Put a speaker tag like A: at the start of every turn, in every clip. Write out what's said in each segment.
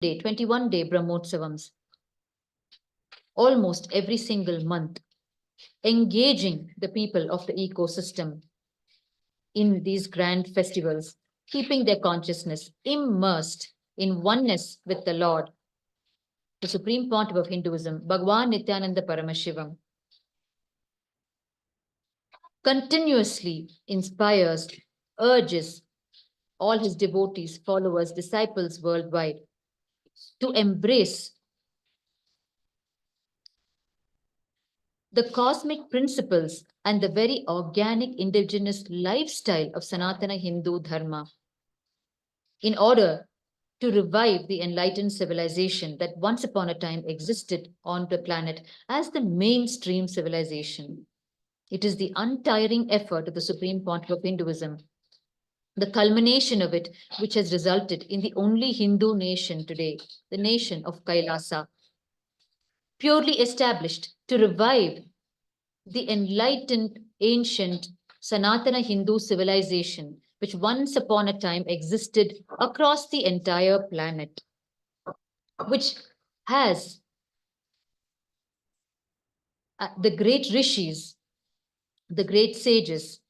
A: 21-day Brahmotsavams, almost every single month, engaging the people of the ecosystem in these grand festivals, keeping their consciousness immersed in oneness with the Lord, the Supreme Pontiff of Hinduism, Bhagwan Nityananda Paramashivam, continuously inspires, urges all his devotees, followers, disciples worldwide to embrace the cosmic principles and the very organic indigenous lifestyle of Sanatana Hindu Dharma in order to revive the enlightened civilization that once upon a time existed on the planet as the mainstream civilization. It is the untiring effort of the Supreme Pontiff of Hinduism, the culmination of it, which has resulted in the only Hindu nation today, the nation of Kailasa, purely established to revive the enlightened ancient Sanatana Hindu civilization, which once upon a time existed across the entire planet, which has the great rishis, the great sages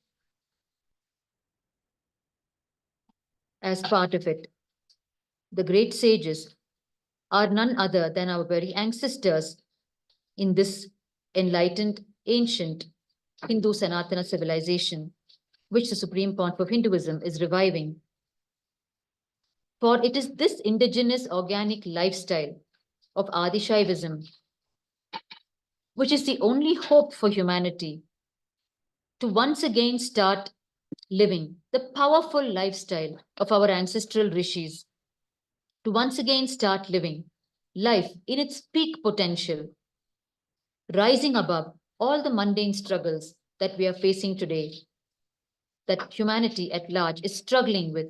A: as part of it. The great sages are none other than our very ancestors in this enlightened ancient Hindu Sanatana civilization, which the Supreme Pontiff of Hinduism is reviving. For it is this indigenous organic lifestyle of Adishaivism which is the only hope for humanity to once again start living the powerful lifestyle of our ancestral rishis, to once again start living life in its peak potential, rising above all the mundane struggles that we are facing today, that humanity at large is struggling with.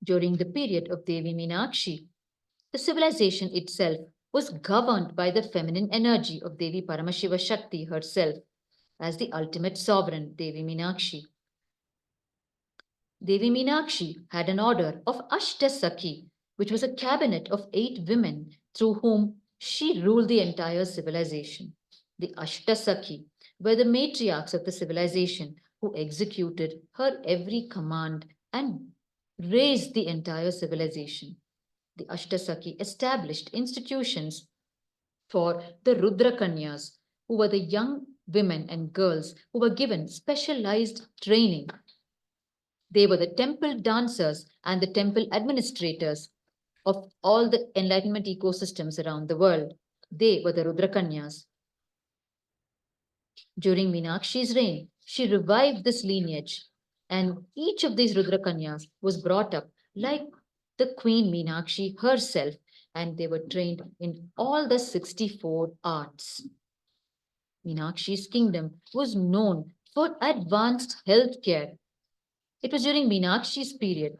A: During the period of Devi Meenakshi, the civilization itself was governed by the feminine energy of Devi Paramashiva Shakti herself as the ultimate sovereign, Devi Meenakshi. Devi Meenakshi had an order of Ashtasakhi, which was a cabinet of 8 women through whom she ruled the entire civilization. The Ashtasakhi were the matriarchs of the civilization who executed her every command and raised the entire civilization. The Ashtasakhi established institutions for the Rudra Kanyas, who were the young women and girls who were given specialized training. They were the temple dancers and the temple administrators of all the enlightenment ecosystems around the world. They were the Rudra Kanyas. During Meenakshi's reign, she revived this lineage, and each of these Rudra Kanyas was brought up like the Queen Meenakshi herself, and they were trained in all the 64 arts. Meenakshi's kingdom was known for advanced healthcare. It was during Meenakshi's period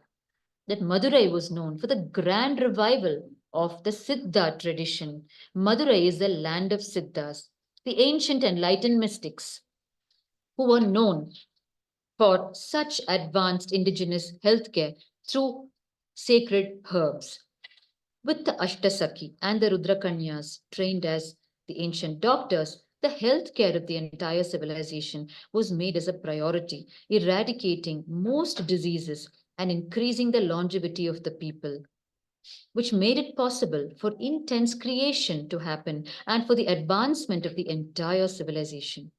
A: that Madurai was known for the grand revival of the Siddha tradition. Madurai is the land of Siddhas, the ancient enlightened mystics who were known for such advanced indigenous healthcare through sacred herbs. With the Ashtasakhi and the Rudrakanyas trained as the ancient doctors, the healthcare of the entire civilization was made as a priority, eradicating most diseases and increasing the longevity of the people, which made it possible for intense creation to happen and for the advancement of the entire civilization.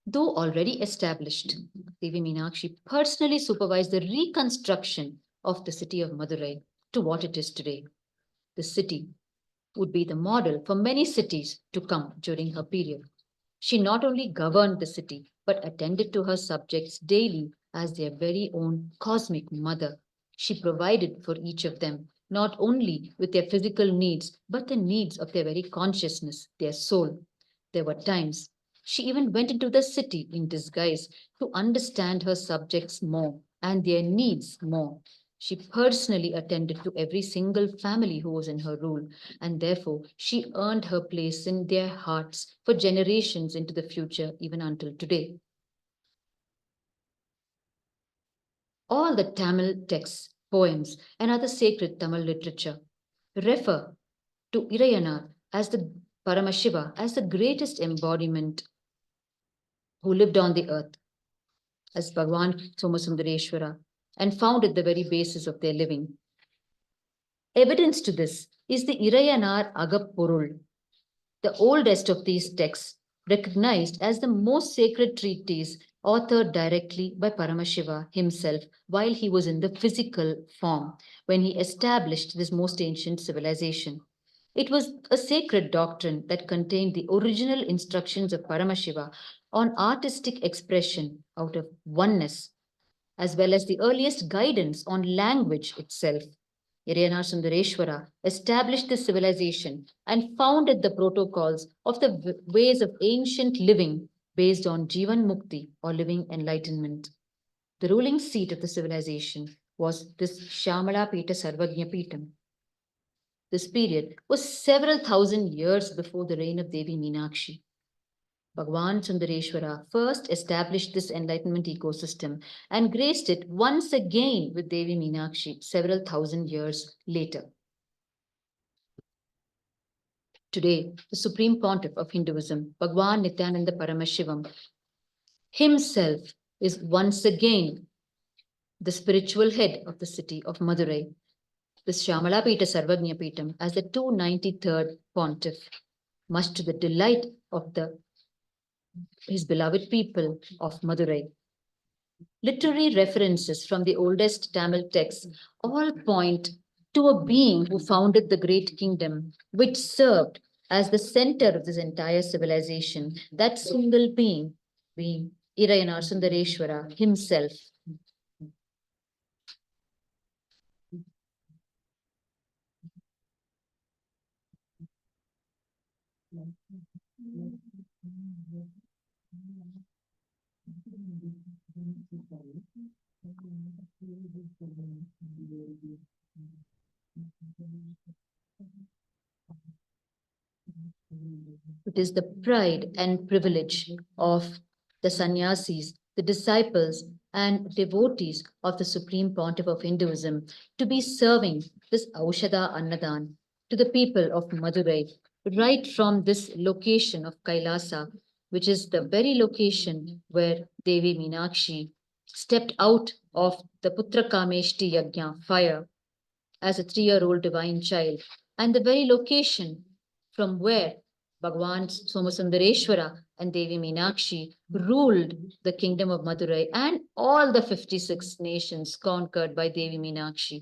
A: Though already established, Devi Meenakshi personally supervised the reconstruction of the city of Madurai to what it is today. The city would be the model for many cities to come during her period. She not only governed the city, but attended to her subjects daily as their very own cosmic mother. She provided for each of them, not only with their physical needs, but the needs of their very consciousness, their soul. There were times she even went into the city in disguise to understand her subjects more and their needs more. She personally attended to every single family who was in her rule, and therefore she earned her place in their hearts for generations into the future, even until today. All the Tamil texts, poems, and other sacred Tamil literature refer to Irayanar as the Paramashiva, as the greatest embodiment who lived on the earth, as Bhagwan Somasundareshwara, and founded the very basis of their living. Evidence to this is the Irayanar Agapporul, the oldest of these texts, recognized as the most sacred treatise authored directly by Paramashiva himself while he was in the physical form when he established this most ancient civilization. It was a sacred doctrine that contained the original instructions of Paramashiva on artistic expression out of oneness, as well as the earliest guidance on language itself. Iriyana Sundareshwara established this civilization and founded the protocols of the ways of ancient living based on Jivan Mukti or living enlightenment. The ruling seat of the civilization was this Shamala Pita Sarvagnya Pitam. This period was several thousand years before the reign of Devi Meenakshi. Bhagwan Sundareshwara first established this enlightenment ecosystem and graced it once again with Devi Meenakshi several thousand years later. Today, the Supreme Pontiff of Hinduism, Bhagwan Nityananda Paramashivam, himself is once again the spiritual head of the city of Madurai, the Shyamala Pita Sarvagnya Pitam, as the 293rd Pontiff, much to the delight of his beloved people of Madurai. Literary references from the oldest Tamil texts all point to a being who founded the great kingdom, which served as the center of this entire civilization, that single being Irayanar Sundareshwara himself. It is the pride and privilege of the sannyasis, the disciples, and devotees of the Supreme Pontiff of Hinduism to be serving this Aushadha Annadan to the people of Madurai, right from this location of Kailasa, which is the very location where Devi Meenakshi stepped out of the Putra Kameshti Yajna fire as a 3-year-old divine child, and the very location from where Bhagwan Somasundareshwara and Devi Meenakshi ruled the kingdom of Madurai and all the 56 nations conquered by Devi Meenakshi.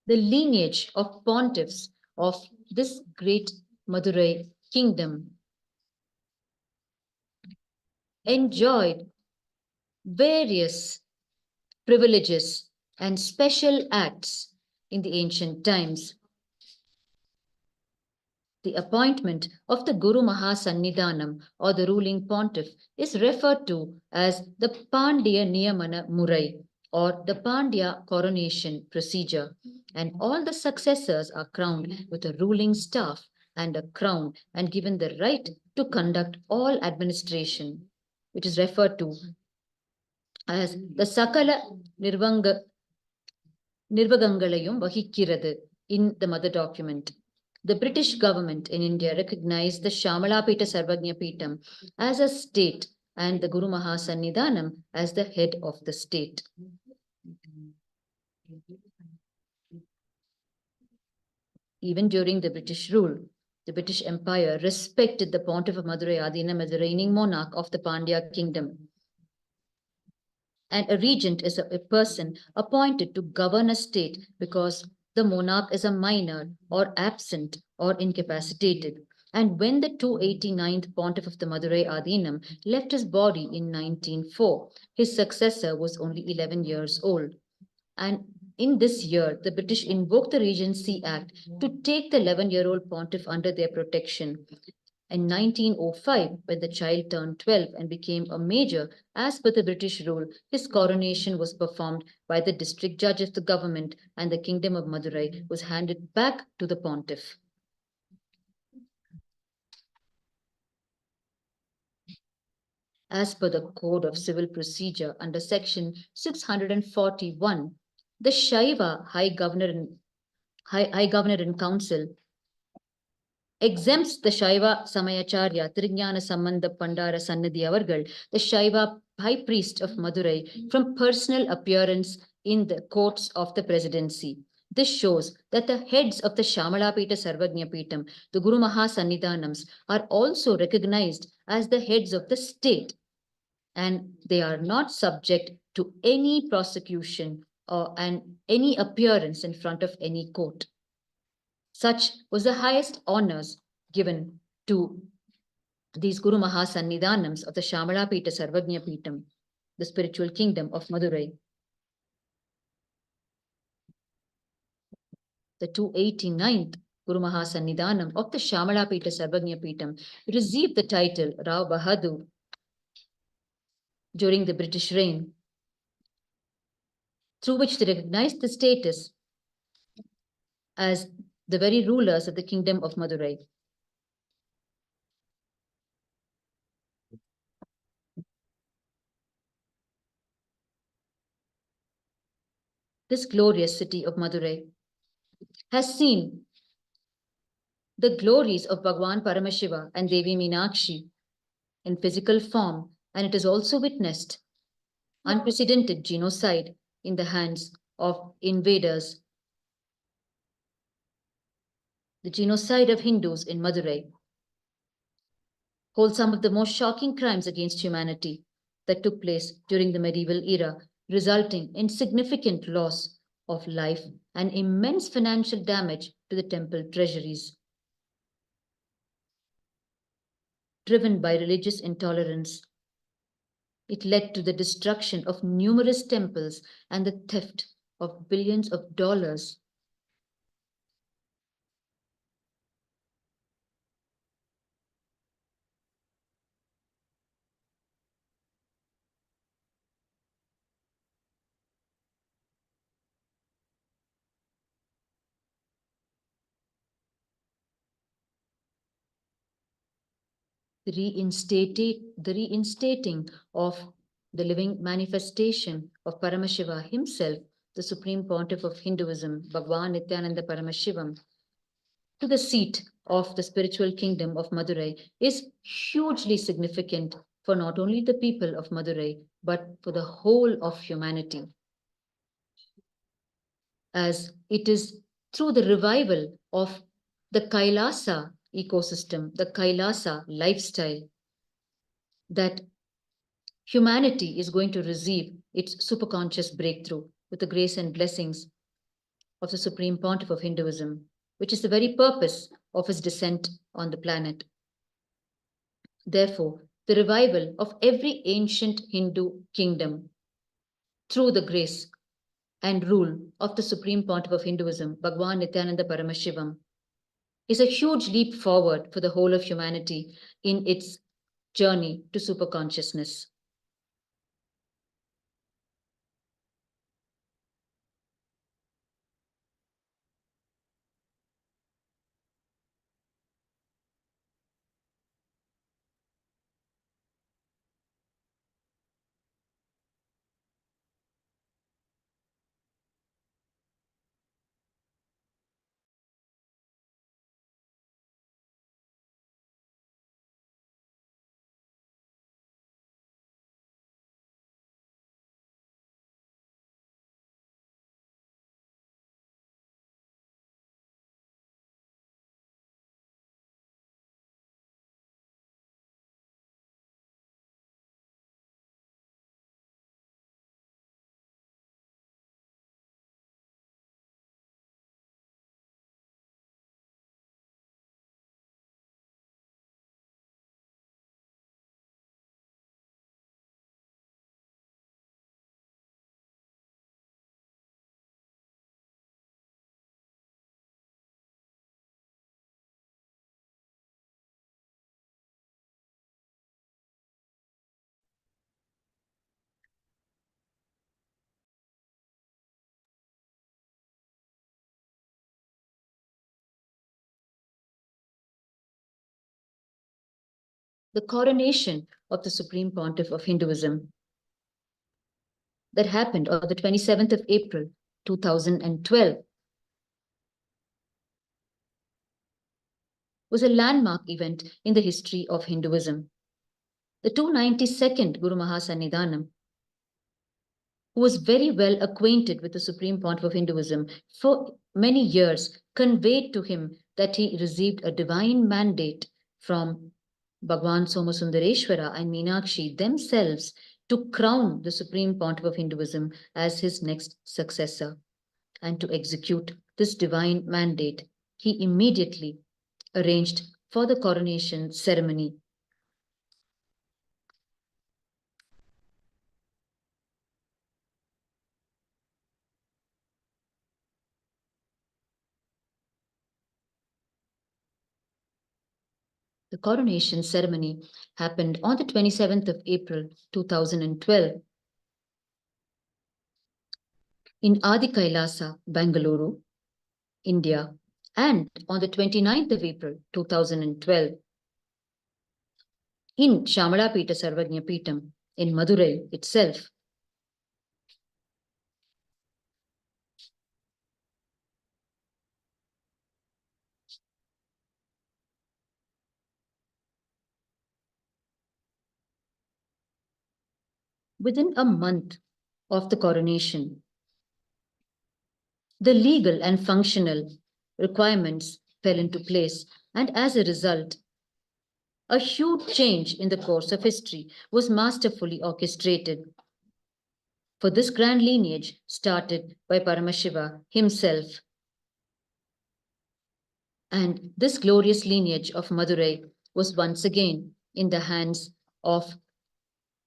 A: The lineage of pontiffs of this great Madurai kingdom enjoyed various privileges and special acts in the ancient times. The appointment of the Guru Mahasannidhanam or the ruling pontiff is referred to as the Pandya Niyamana Murai or the Pandya coronation procedure, and all the successors are crowned with a ruling staff and a crown and given the right to conduct all administration, which is referred to as the Sakala Nirvagangalayum Vahikkirathu in the mother document. The British government in India recognized the Shamala Pita Sarvagnya Pitam as a state and the Guru Mahasannidhanam as the head of the state. Even during the British rule, the British Empire respected the Pontiff of Madurai Adinam as the reigning monarch of the Pandya kingdom. And a regent is a person appointed to govern a state because the monarch is a minor or absent or incapacitated. And when the 289th Pontiff of the Madurai Adinam left his body in 1904, his successor was only 11 years old. And in this year, the British invoked the Regency Act to take the 11-year-old pontiff under their protection. In 1905, when the child turned 12 and became a major, as per the British rule, his coronation was performed by the district judge of the government, and the kingdom of Madurai was handed back to the pontiff. As per the Code of Civil Procedure under Section 641, the Shaiva High Governor in Council exempts the Shaiva Samayacharya Tirujnana Sambandha Pandara Sannidhi Avargal, the Shaiva High Priest of Madurai, from personal appearance in the courts of the presidency. This shows that the heads of the Shamalapita Sarvagnya Peetam, the Guru Maha Sannidhanams, are also recognized as the heads of the state, and they are not subject to any prosecution or and any appearance in front of any court. Such was the highest honors given to these Guru Mahasannidhanams of the Shamala Pita Sarvagnya Pitam, the spiritual kingdom of Madurai. The 289th Guru Mahasannidhanam of the Shamala Pita Sarvagnya Pitam received the title Rao Bahadur during the British reign, through which they recognized the status as the very rulers of the kingdom of Madurai. This glorious city of Madurai has seen the glories of Bhagwan Paramashiva and Devi Meenakshi in physical form, and it has also witnessed unprecedented genocide in the hands of invaders. The genocide of Hindus in Madurai holds some of the most shocking crimes against humanity that took place during the medieval era, resulting in significant loss of life and immense financial damage to the temple treasuries. Driven by religious intolerance, it led to the destruction of numerous temples and the theft of billions of dollars. The reinstating of the living manifestation of Paramashiva himself, the supreme pontiff of Hinduism, Bhagwan Nityananda Paramashivam, to the seat of the spiritual kingdom of Madurai is hugely significant for not only the people of Madurai, but for the whole of humanity. As it is through the revival of the Kailasa ecosystem, the Kailasa lifestyle, that humanity is going to receive its superconscious breakthrough with the grace and blessings of the Supreme Pontiff of Hinduism, which is the very purpose of his descent on the planet. Therefore, the revival of every ancient Hindu kingdom through the grace and rule of the Supreme Pontiff of Hinduism, Bhagwan Nityananda Paramashivam, is a huge leap forward for the whole of humanity in its journey to superconsciousness. The coronation of the Supreme Pontiff of Hinduism that happened on the 27th of April, 2012 was a landmark event in the history of Hinduism. The 292nd Guru Mahasannidhanam, who was very well acquainted with the Supreme Pontiff of Hinduism for many years, conveyed to him that he received a divine mandate from Bhagwan Somasundareshwara and Meenakshi themselves to crown the Supreme Pontiff of Hinduism as his next successor. And to execute this divine mandate, he immediately arranged for the coronation ceremony. The coronation ceremony happened on the 27th of April 2012 in Adi Kailasa, Bangalore, India, and on the 29th of April 2012 in Shamalapita Sarvajna Peetham in Madurai itself. Within a month of the coronation, the legal and functional requirements fell into place, and as a result, a huge change in the course of history was masterfully orchestrated. For this grand lineage started by Paramashiva himself. And this glorious lineage of Madurai was once again in the hands of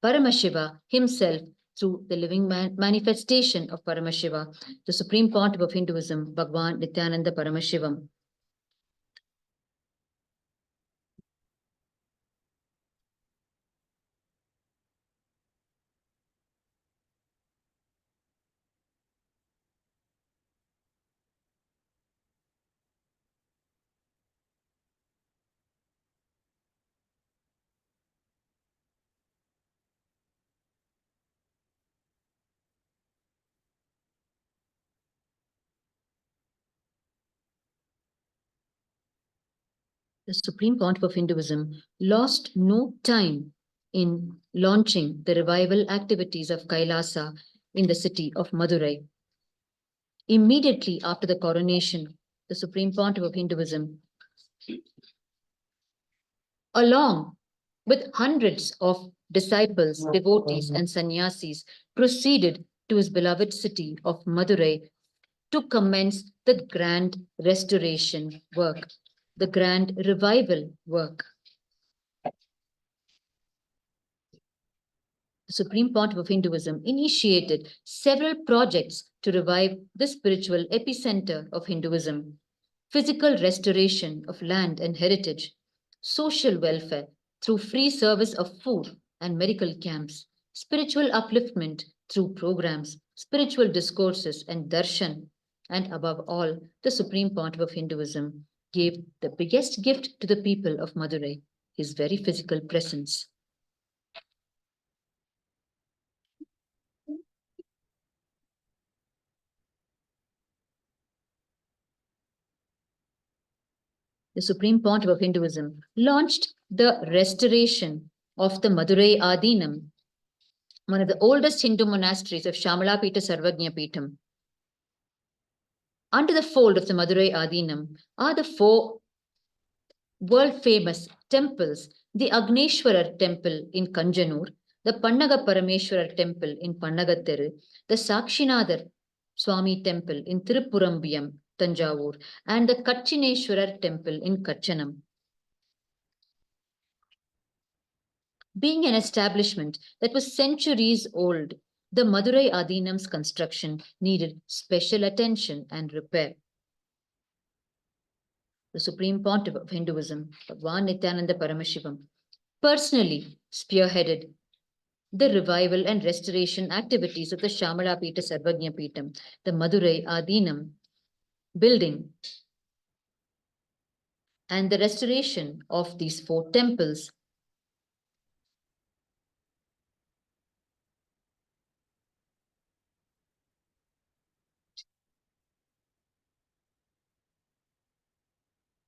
A: Paramashiva himself through the living manifestation of Paramashiva, the Supreme Pontiff of Hinduism, Bhagwan Nityananda Paramashivam. The Supreme Pontiff of Hinduism lost no time in launching the revival activities of Kailasa in the city of Madurai. Immediately after the coronation, the Supreme Pontiff of Hinduism, along with hundreds of disciples, devotees, and sannyasis, proceeded to his beloved city of Madurai to commence the grand restoration work, the grand revival work. The Supreme Pontiff of Hinduism initiated several projects to revive the spiritual epicenter of Hinduism: physical restoration of land and heritage, social welfare through free service of food and medical camps, spiritual upliftment through programs, spiritual discourses, and darshan. And above all, the Supreme Pontiff of Hinduism gave the biggest gift to the people of Madurai, his very physical presence. The Supreme Pontiff of Hinduism launched the restoration of the Madurai Adinam, one of the oldest Hindu monasteries of Shamalapita Sarvajna Peetham. Under the fold of the Madurai Adinam are the four world-famous temples: the Agneshwarar temple in Kanjanur, the Pannaga Parameshwarar temple in Pannagathiru, the Sakshinadar Swami temple in Tirupurambiyam, Tanjavur, and the Kachineshwarar temple in Kachanam. Being an establishment that was centuries old, the Madurai Adinam's construction needed special attention and repair. The Supreme Pontiff of Hinduism, Bhagwan Nityananda Paramashivam, personally spearheaded the revival and restoration activities of the Shamalapita Sarvajna Peetham, the Madurai Adinam building, and the restoration of these four temples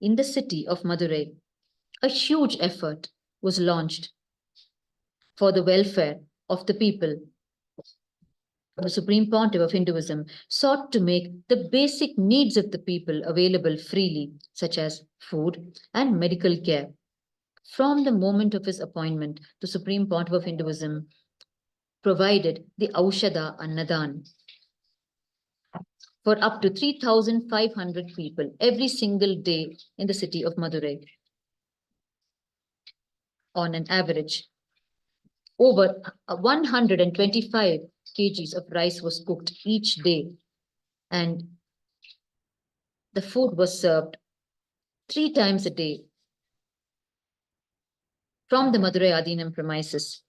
A: in the city of Madurai, a huge effort was launched for the welfare of the people. The Supreme Pontiff of Hinduism sought to make the basic needs of the people available freely, such as food and medical care. From the moment of his appointment, the Supreme Pontiff of Hinduism provided the Aushadha Annadan for up to 3,500 people every single day in the city of Madurai. On an average, over 125 kgs of rice was cooked each day, and the food was served 3 times a day from the Madurai Adinam premises,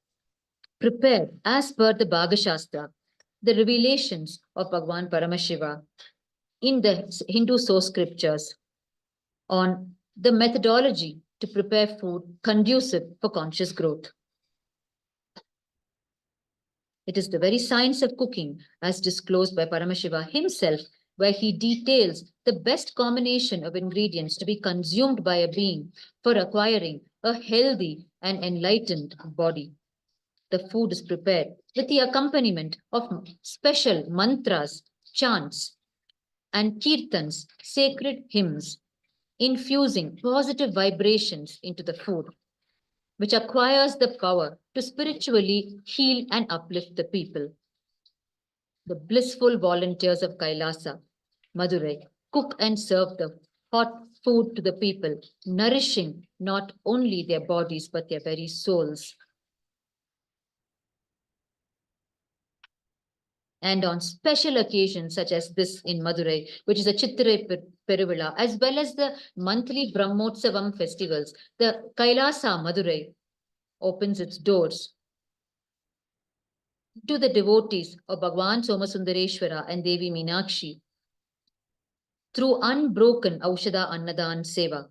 A: prepared as per the Bhagashastra, the revelations of Bhagwan Paramashiva in the Hindu source scriptures on the methodology to prepare food conducive for conscious growth. It is the very science of cooking, as disclosed by Paramashiva himself, where he details the best combination of ingredients to be consumed by a being for acquiring a healthy and enlightened body. The food is prepared with the accompaniment of special mantras, chants, and kirtans, sacred hymns, infusing positive vibrations into the food, which acquires the power to spiritually heal and uplift the people. The blissful volunteers of Kailasa, Madurai, cook and serve the hot food to the people, nourishing not only their bodies but their very souls. And on special occasions such as this in Madurai, which is a Chittirai Peruvizha, as well as the monthly Brahmotsavam festivals, the Kailasa Madurai opens its doors to the devotees of Bhagwan Somasundareshwara and Devi Meenakshi through unbroken Aushadha Annadan Seva,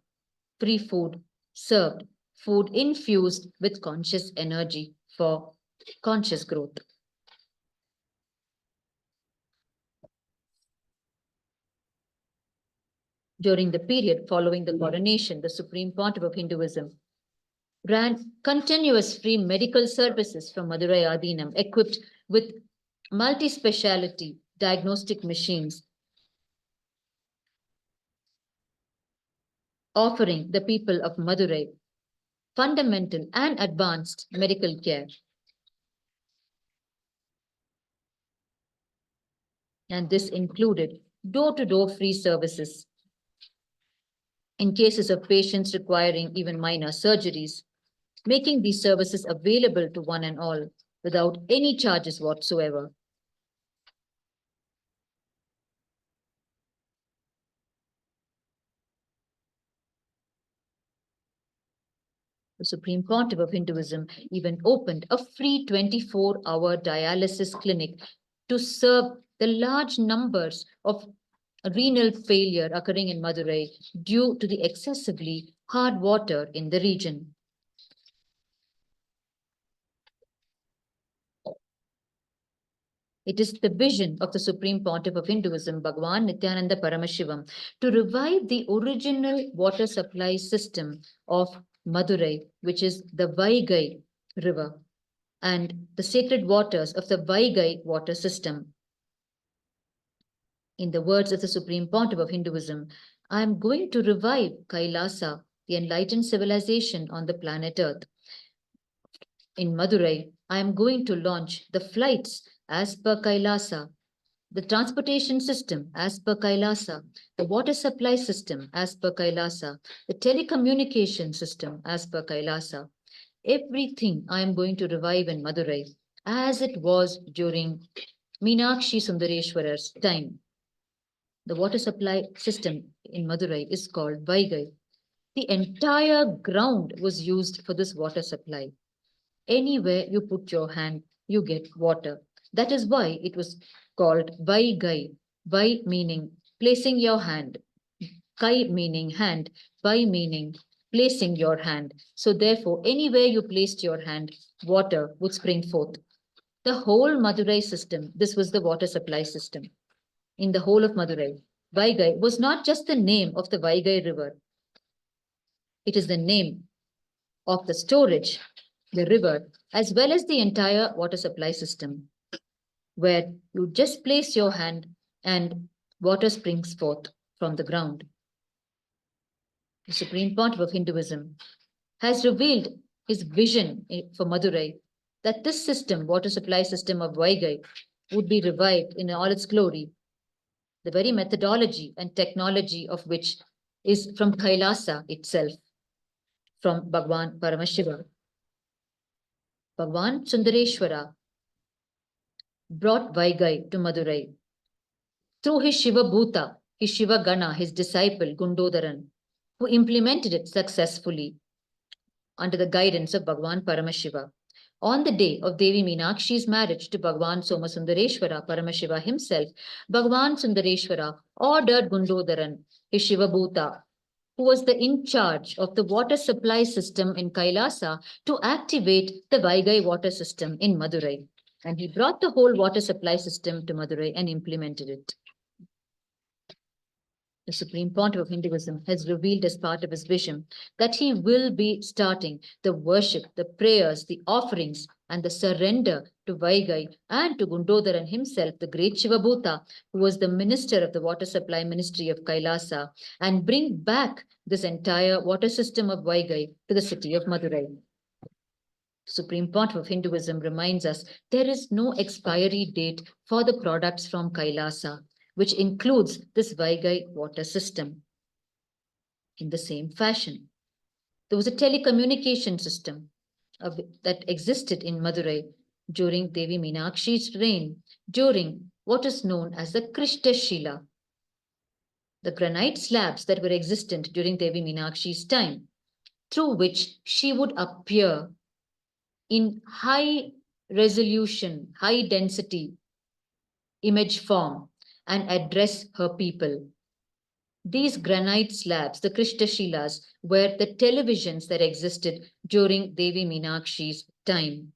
A: free food served, food infused with conscious energy for conscious growth. During the period following the coronation, the Supreme Pontiff of Hinduism ran continuous free medical services from Madurai Adinam, equipped with multi-speciality diagnostic machines, offering the people of Madurai fundamental and advanced medical care. And this included door-to-door free services in cases of patients requiring even minor surgeries, making these services available to one and all without any charges whatsoever. The Supreme Pontiff of Hinduism even opened a free 24-hour dialysis clinic to serve the large numbers of renal failure occurring in Madurai due to the excessively hard water in the region. It is the vision of the Supreme Pontiff of Hinduism, Bhagwan Nityananda Paramashivam, to revive the original water supply system of Madurai, which is the Vaigai River, and the sacred waters of the Vaigai water system. In the words of the Supreme Pontiff of Hinduism, I am going to revive Kailasa, the enlightened civilization on the planet Earth. In Madurai, I am going to launch the flights as per Kailasa, the transportation system as per Kailasa, the water supply system as per Kailasa, the telecommunication system as per Kailasa. Everything I am going to revive in Madurai as it was during Meenakshi Sundareshwara's time. The water supply system in Madurai is called Vaigai. The entire ground was used for this water supply. Anywhere you put your hand, you get water. That is why it was called Vaigai. Vai meaning placing your hand, Kai meaning hand, Vai meaning placing your hand. So therefore, anywhere you placed your hand, water would spring forth. The whole Madurai system, this was the water supply system in the whole of Madurai. Vaigai was not just the name of the Vaigai river. It is the name of the storage, the river, as well as the entire water supply system, where you just place your hand and water springs forth from the ground. The Supreme Pontiff of Hinduism has revealed his vision for Madurai that this system, water supply system of Vaigai, would be revived in all its glory. The very methodology and technology of which is from Kailasa itself, from Bhagwan Paramashiva. Bhagwan Sundareshwara brought Vaigai to Madurai through his Shiva Bhuta, his Shiva Gana, his disciple Gundodaran, who implemented it successfully under the guidance of Bhagwan Paramashiva. On the day of Devi Meenakshi's marriage to Bhagwan Somasundareshwara, Paramashiva himself, Bhagwan Sundareshwara ordered Gundodaran, his Shiva Bhuta, who was the in charge of the water supply system in Kailasa, to activate the Vaigai water system in Madurai. And he brought the whole water supply system to Madurai and implemented it. The Supreme Pontiff of Hinduism has revealed as part of his vision that he will be starting the worship, the prayers, the offerings, and the surrender to Vaigai and to Gundodaran himself, the great Shivabhuta, who was the minister of the water supply ministry of Kailasa, and bring back this entire water system of Vaigai to the city of Madurai. Supreme Pontiff of Hinduism reminds us there is no expiry date for the products from Kailasa, which includes this Vaigai water system. In the same fashion, there was a telecommunication system that existed in Madurai during Devi Meenakshi's reign, during what is known as the Krishna Shila, the granite slabs that were existent during Devi Meenakshi's time, through which she would appear in high resolution, high density image form and address her people. These granite slabs, the Krishna Shilas, were the televisions that existed during Devi Meenakshi's time,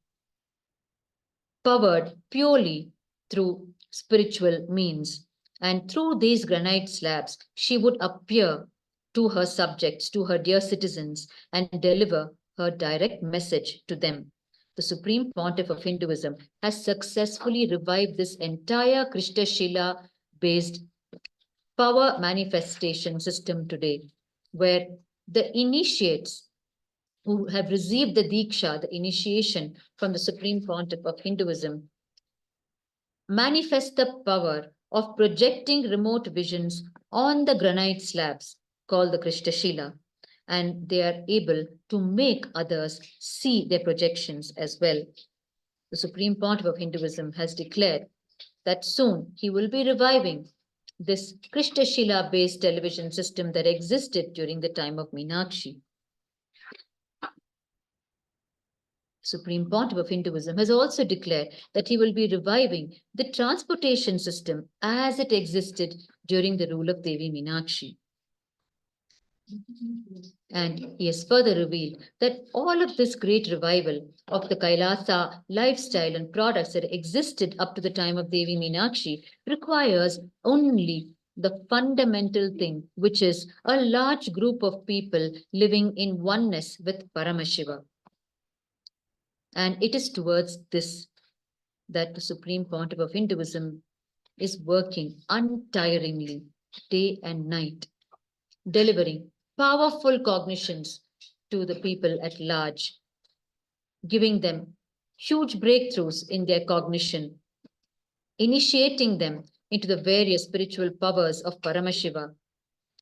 A: powered purely through spiritual means. And through these granite slabs, she would appear to her subjects, to her dear citizens, and deliver her direct message to them. The Supreme Pontiff of Hinduism has successfully revived this entire Krishna Shila based power manifestation system today, where the initiates who have received the Diksha, the initiation from the Supreme Pontiff of Hinduism, manifest the power of projecting remote visions on the granite slabs called the Krishna Shila, and they are able to make others see their projections as well. The Supreme Pontiff of Hinduism has declared that soon he will be reviving this Krishna Shila based television system that existed during the time of Meenakshi. Supreme Pontiff of Hinduism has also declared that he will be reviving the transportation system as it existed during the rule of Devi Meenakshi. And he has further revealed that all of this great revival of the Kailasa lifestyle and products that existed up to the time of Devi Meenakshi requires only the fundamental thing, which is a large group of people living in oneness with Paramashiva. And it is towards this that the Supreme Pontiff of Hinduism is working untiringly, day and night, delivering powerful cognitions to the people at large, giving them huge breakthroughs in their cognition, initiating them into the various spiritual powers of Paramashiva,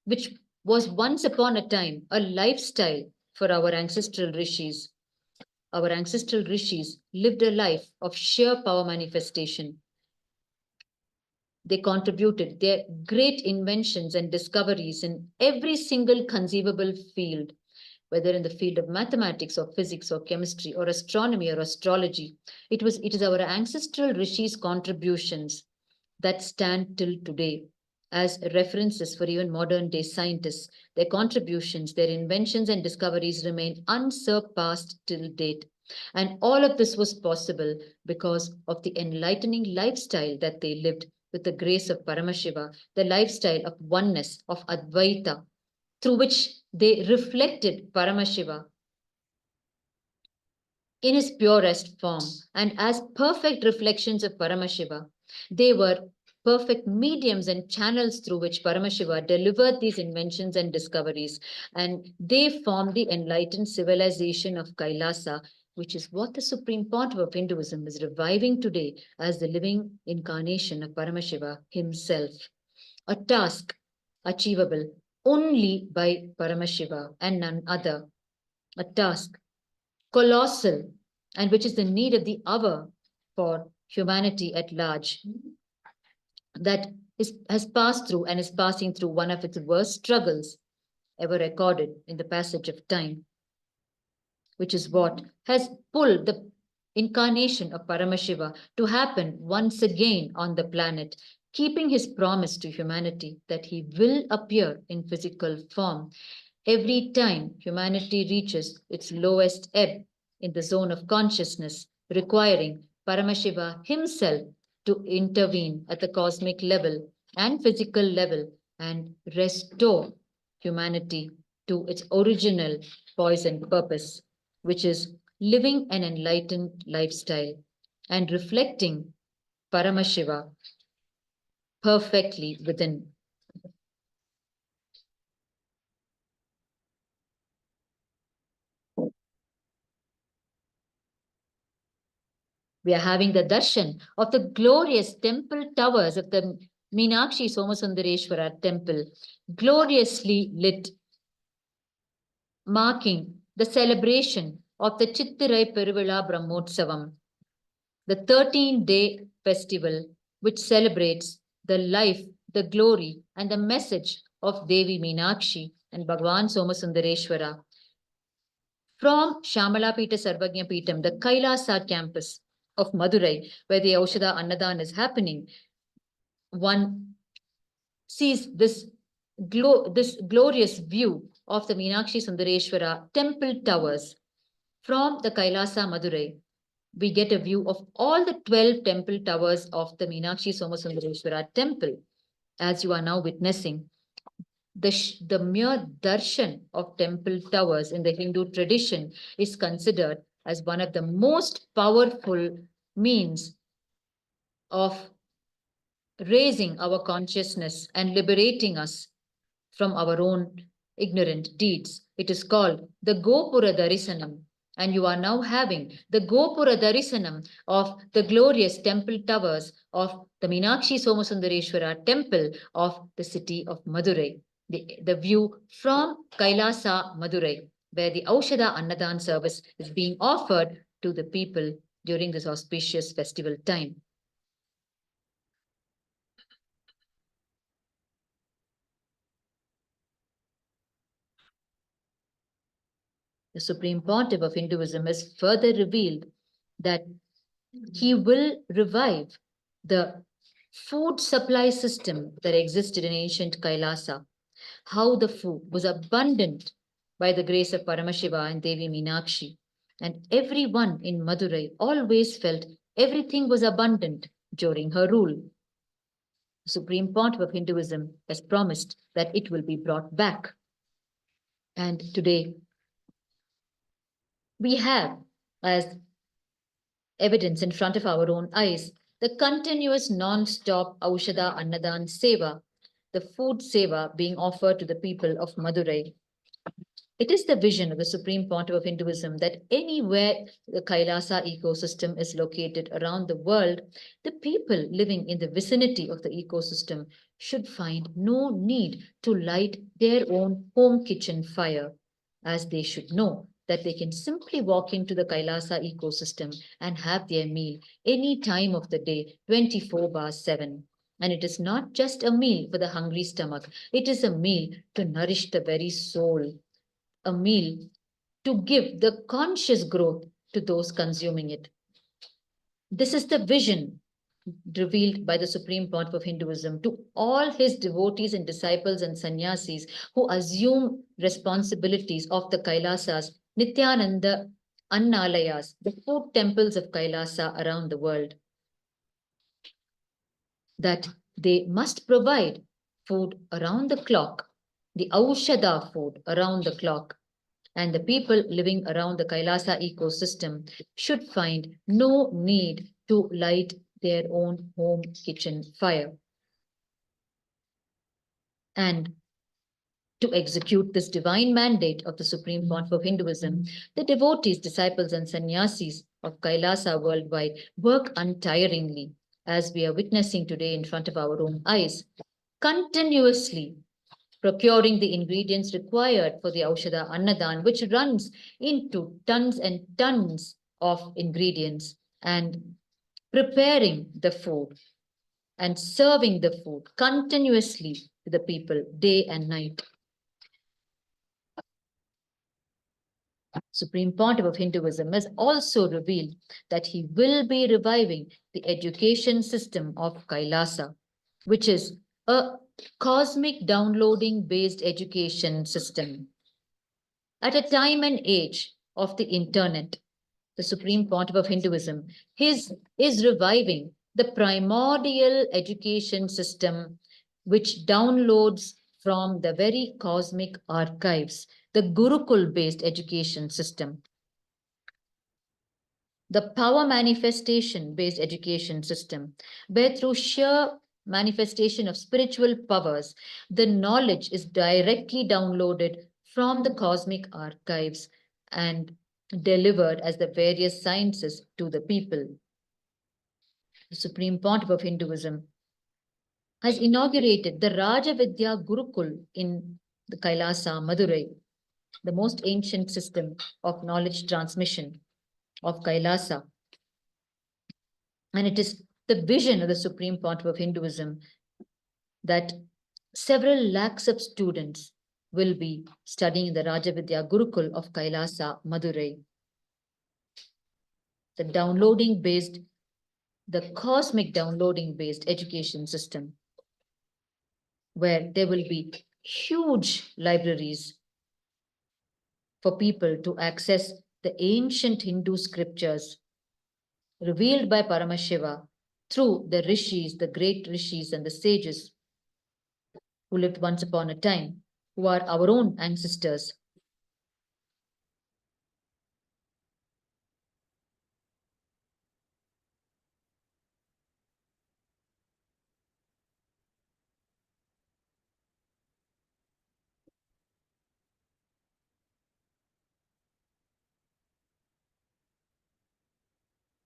A: which was once upon a time a lifestyle for our ancestral rishis. Our ancestral rishis lived a life of sheer power manifestation. They contributed their great inventions and discoveries in every single conceivable field, whether in the field of mathematics or physics or chemistry or astronomy or astrology. It is our ancestral rishis' contributions that stand till today as references for even modern day scientists. Their contributions, their inventions and discoveries remain unsurpassed till date. And all of this was possible because of the enlightening lifestyle that they lived with the grace of Paramashiva, the lifestyle of oneness, of Advaita, through which they reflected Paramashiva in his purest form. And as perfect reflections of Paramashiva, they were perfect mediums and channels through which Paramashiva delivered these inventions and discoveries. And they formed the enlightened civilization of Kailasa, which is what the Supreme Pontiff of Hinduism is reviving today as the living incarnation of Paramashiva himself. A task achievable only by Paramashiva and none other. A task colossal, and which is the need of the hour for humanity at large, that has passed through and is passing through one of its worst struggles ever recorded in the passage of time, which is what has pulled the incarnation of Paramashiva to happen once again on the planet, keeping his promise to humanity that he will appear in physical form every time humanity reaches its lowest ebb in the zone of consciousness, requiring Paramashiva himself to intervene at the cosmic level and physical level and restore humanity to its original poise and purpose, which is living an enlightened lifestyle and reflecting Paramashiva perfectly within. We are having the darshan of the glorious temple towers of the Meenakshi Somasundareshwara temple, gloriously lit, marking the celebration of the Chittirai Peruvizha Brahmotsavam, the 13-day festival which celebrates the life, the glory, and the message of Devi Meenakshi and Bhagwan Somasundareshwara. From Shamalapita Sarvagnya Peetam, the Kailasa campus of Madurai, where the Aushadha Annadan is happening, one sees this glorious view of the Meenakshi Sundareshwara temple towers. From the Kailasa Madurai, we get a view of all the 12 temple towers of the Meenakshi Somasundareshwara temple, as you are now witnessing. The mere darshan of temple towers in the Hindu tradition is considered as one of the most powerful means of raising our consciousness and liberating us from our own ignorant deeds. It is called the Gopura Darisanam. And you are now having the Gopura Darisanam of the glorious temple towers of the Meenakshi Somasundareshwara temple of the city of Madurai. The view from Kailasa, Madurai, where the Aushadha Annadan service is being offered to the people during this auspicious festival time. The Supreme Pontiff of Hinduism has further revealed that he will revive the food supply system that existed in ancient Kailasa, how the food was abundant by the grace of Paramashiva and Devi Meenakshi. And everyone in Madurai always felt everything was abundant during her rule. The Supreme Pontiff of Hinduism has promised that it will be brought back. And today we have, as evidence in front of our own eyes, the continuous non-stop Aushadha Annadan Seva, the food seva being offered to the people of Madurai. It is the vision of the Supreme Pontiff of Hinduism that anywhere the Kailasa ecosystem is located around the world, the people living in the vicinity of the ecosystem should find no need to light their own home kitchen fire, as they should know that they can simply walk into the Kailasa ecosystem and have their meal any time of the day, 24/7. And it is not just a meal for the hungry stomach, it is a meal to nourish the very soul, a meal to give the conscious growth to those consuming it. This is the vision revealed by the Supreme Pontiff of Hinduism to all his devotees and disciples and sannyasis who assume responsibilities of the Kailasas, Nityananda Annalayas, the food temples of Kailasa around the world, that they must provide food around the clock the Aushada food around the clock, and the people living around the Kailasa ecosystem should find no need to light their own home kitchen fire. And to execute this divine mandate of the Supreme Pontiff of Hinduism, the devotees, disciples, and sannyasis of Kailasa worldwide work untiringly, as we are witnessing today in front of our own eyes, continuously procuring the ingredients required for the Aushada Annadan, which runs into tons and tons of ingredients, and preparing the food and serving the food continuously to the people day and night. Supreme Pontiff of Hinduism has also revealed that he will be reviving the education system of Kailasa, which is a cosmic downloading based education system. At a time and age of the internet, the Supreme Pontiff of Hinduism is reviving the primordial education system which downloads from the very cosmic archives, the Gurukul based education system, the power manifestation based education system, where through sheer manifestation of spiritual powers, the knowledge is directly downloaded from the cosmic archives and delivered as the various sciences to the people. The Supreme Pontiff of Hinduism has inaugurated the Rajavidya Gurukul in the Kailasa, Madurai, the most ancient system of knowledge transmission of Kailasa. And it is the vision of the Supreme Pontiff of Hinduism that several lakhs of students will be studying the Rajavidya Gurukul of Kailasa, Madurai. The downloading based, the cosmic downloading based education system, where there will be huge libraries for people to access the ancient Hindu scriptures revealed by Paramashiva through the rishis, the great rishis and the sages who lived once upon a time, who are our own ancestors.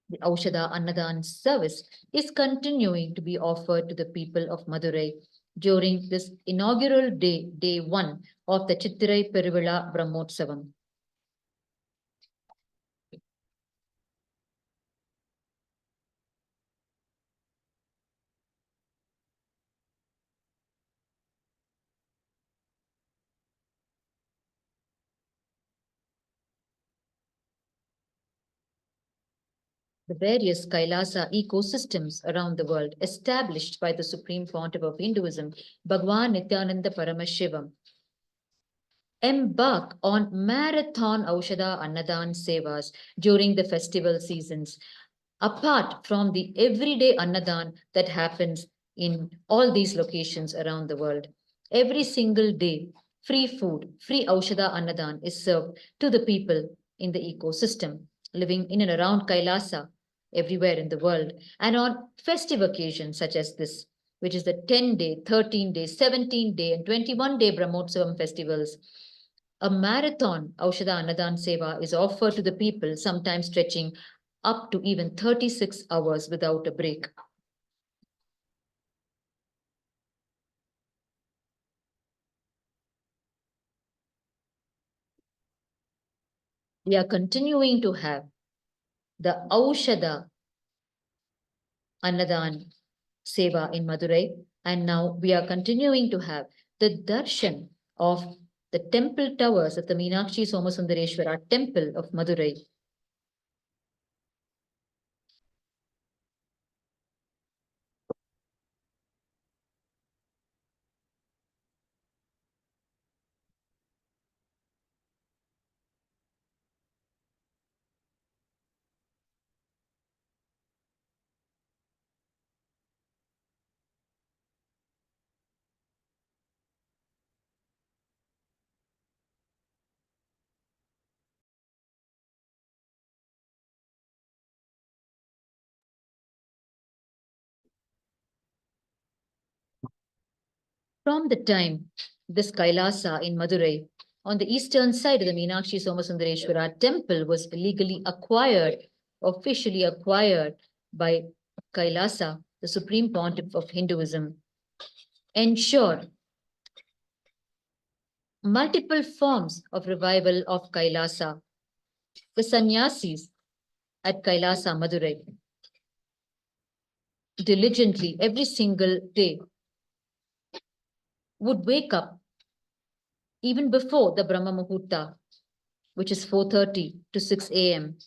A: The Aushada Annadan service is continuing to be offered to the people of Madurai during this inaugural day, day 1 of the Chittirai Peruvizha Brahmotsavam. The various Kailasa ecosystems around the world established by the Supreme Pontiff of Hinduism, Bhagwan Nityananda Paramashivam, embark on marathon Aushada Annadan Sevas during the festival seasons, apart from the everyday Annadan that happens in all these locations around the world. Every single day, free food, free Aushada Annadan is served to the people in the ecosystem living in and around Kailasa, everywhere in the world, and on festive occasions such as this, which is the 10-day, 13-day, 17-day, and 21-day Brahmotsavam festivals. A marathon Aushada Annadan Seva is offered to the people, sometimes stretching up to even 36 hours without a break. We are continuing to have the Aushada Annadan Seva in Madurai, and now we are continuing to have the darshan of the temple towers of the Meenakshi Somasundareshwara temple of Madurai. From the time this Kailasa in Madurai, on the eastern side of the Meenakshi Somasundareshwara temple, was officially acquired by Kailasa, the supreme pontiff of Hinduism, ensured multiple forms of revival of Kailasa. The sannyasis at Kailasa, Madurai, diligently every single day would wake up even before the Brahma Muhurta, which is 4:30 to 6 a.m.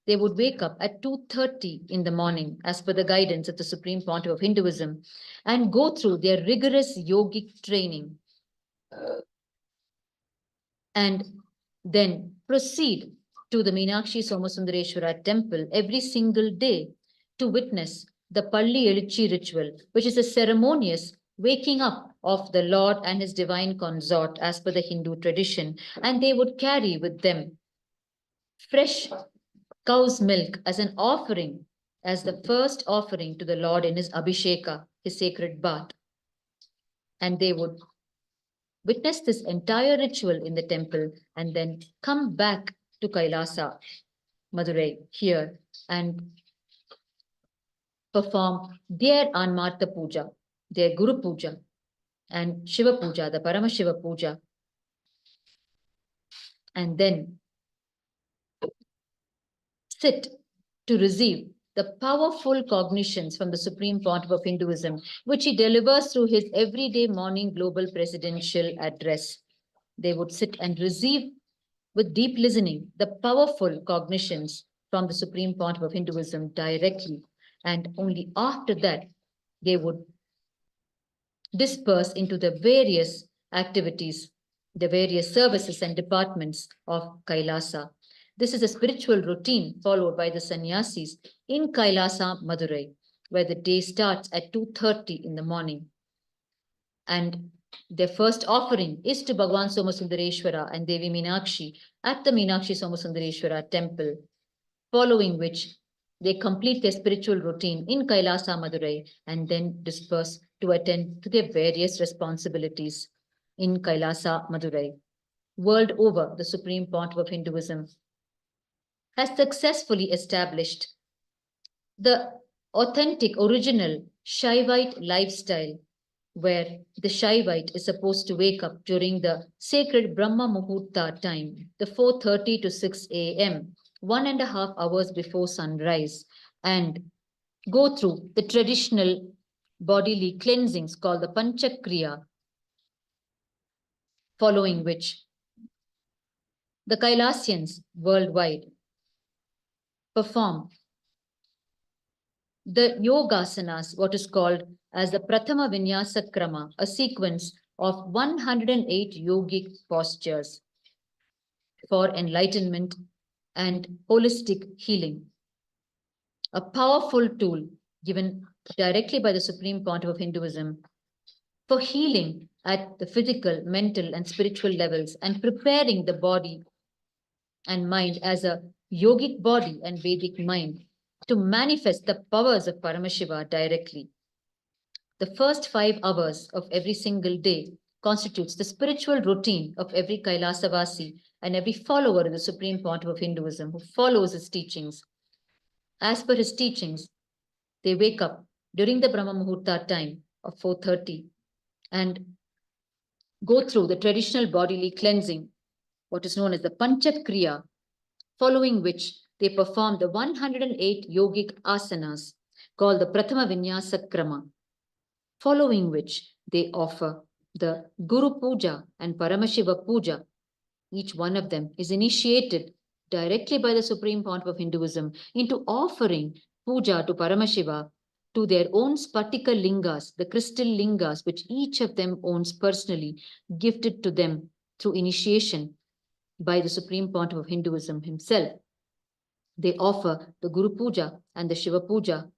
A: They would wake up at 2:30 in the morning, as per the guidance of the Supreme Pontiff of Hinduism, and go through their rigorous yogic training, and then proceed to the Meenakshi Somasundareshwara temple every single day to witness the Palli Elichi ritual, which is a ceremonious waking up of the Lord and his divine consort as per the Hindu tradition. And they would carry with them fresh cow's milk as an offering, as the first offering to the Lord in his Abhisheka, his sacred bath. And they would witness this entire ritual in the temple and then come back to Kailasa, Madurai, here, and perform their Anmarta Puja, their Guru Puja, and Shiva Puja, the Paramashiva Puja, and then sit to receive the powerful cognitions from the Supreme Pontiff of Hinduism, which he delivers through his everyday morning global presidential address. They would sit and receive with deep listening the powerful cognitions from the Supreme Pontiff of Hinduism directly. And only after that, they would disperse into the various activities, the various services and departments of Kailasa. This is a spiritual routine followed by the sannyasis in Kailasa, Madurai, where the day starts at 2:30 in the morning. And their first offering is to Bhagwan Somasundareshwara and Devi Meenakshi at the Meenakshi Somasundareshwara temple, following which they complete their spiritual routine in Kailasa, Madurai, and then disperse to attend to their various responsibilities in Kailasa, Madurai. World over, the Supreme Pontiff of Hinduism has successfully established the authentic, original Shaivite lifestyle, where the Shaivite is supposed to wake up during the sacred Brahma Muhurta time, the 4:30 to 6 a.m., 1.5 hours before sunrise, and go through the traditional bodily cleansings called the Panchakriya, following which the Kailasians worldwide perform the yogasanas, what is called as the Prathama Vinyasa Krama, a sequence of 108 yogic postures for enlightenment and holistic healing. A powerful tool given directly by the Supreme Pontiff of Hinduism for healing at the physical, mental, and spiritual levels, and preparing the body and mind as a yogic body and Vedic mind to manifest the powers of Paramashiva directly. The first 5 hours of every single day constitutes the spiritual routine of every Kailasavasi and every follower of the Supreme Pontiff of Hinduism who follows his teachings. As per his teachings, they wake up during the Brahma Muhurta time of 4:30 and go through the traditional bodily cleansing, what is known as the Panchakriya, following which they perform the 108 yogic asanas called the Prathama Vinyasa Krama, following which they offer the Guru Puja and Paramashiva Puja. Each one of them is initiated directly by the Supreme Pontiff of Hinduism into offering puja to Paramashiva to their own Spatika lingas, the crystal lingas, which each of them owns personally, gifted to them through initiation by the Supreme Pontiff of Hinduism himself. They offer the Guru Puja and the Shiva Puja,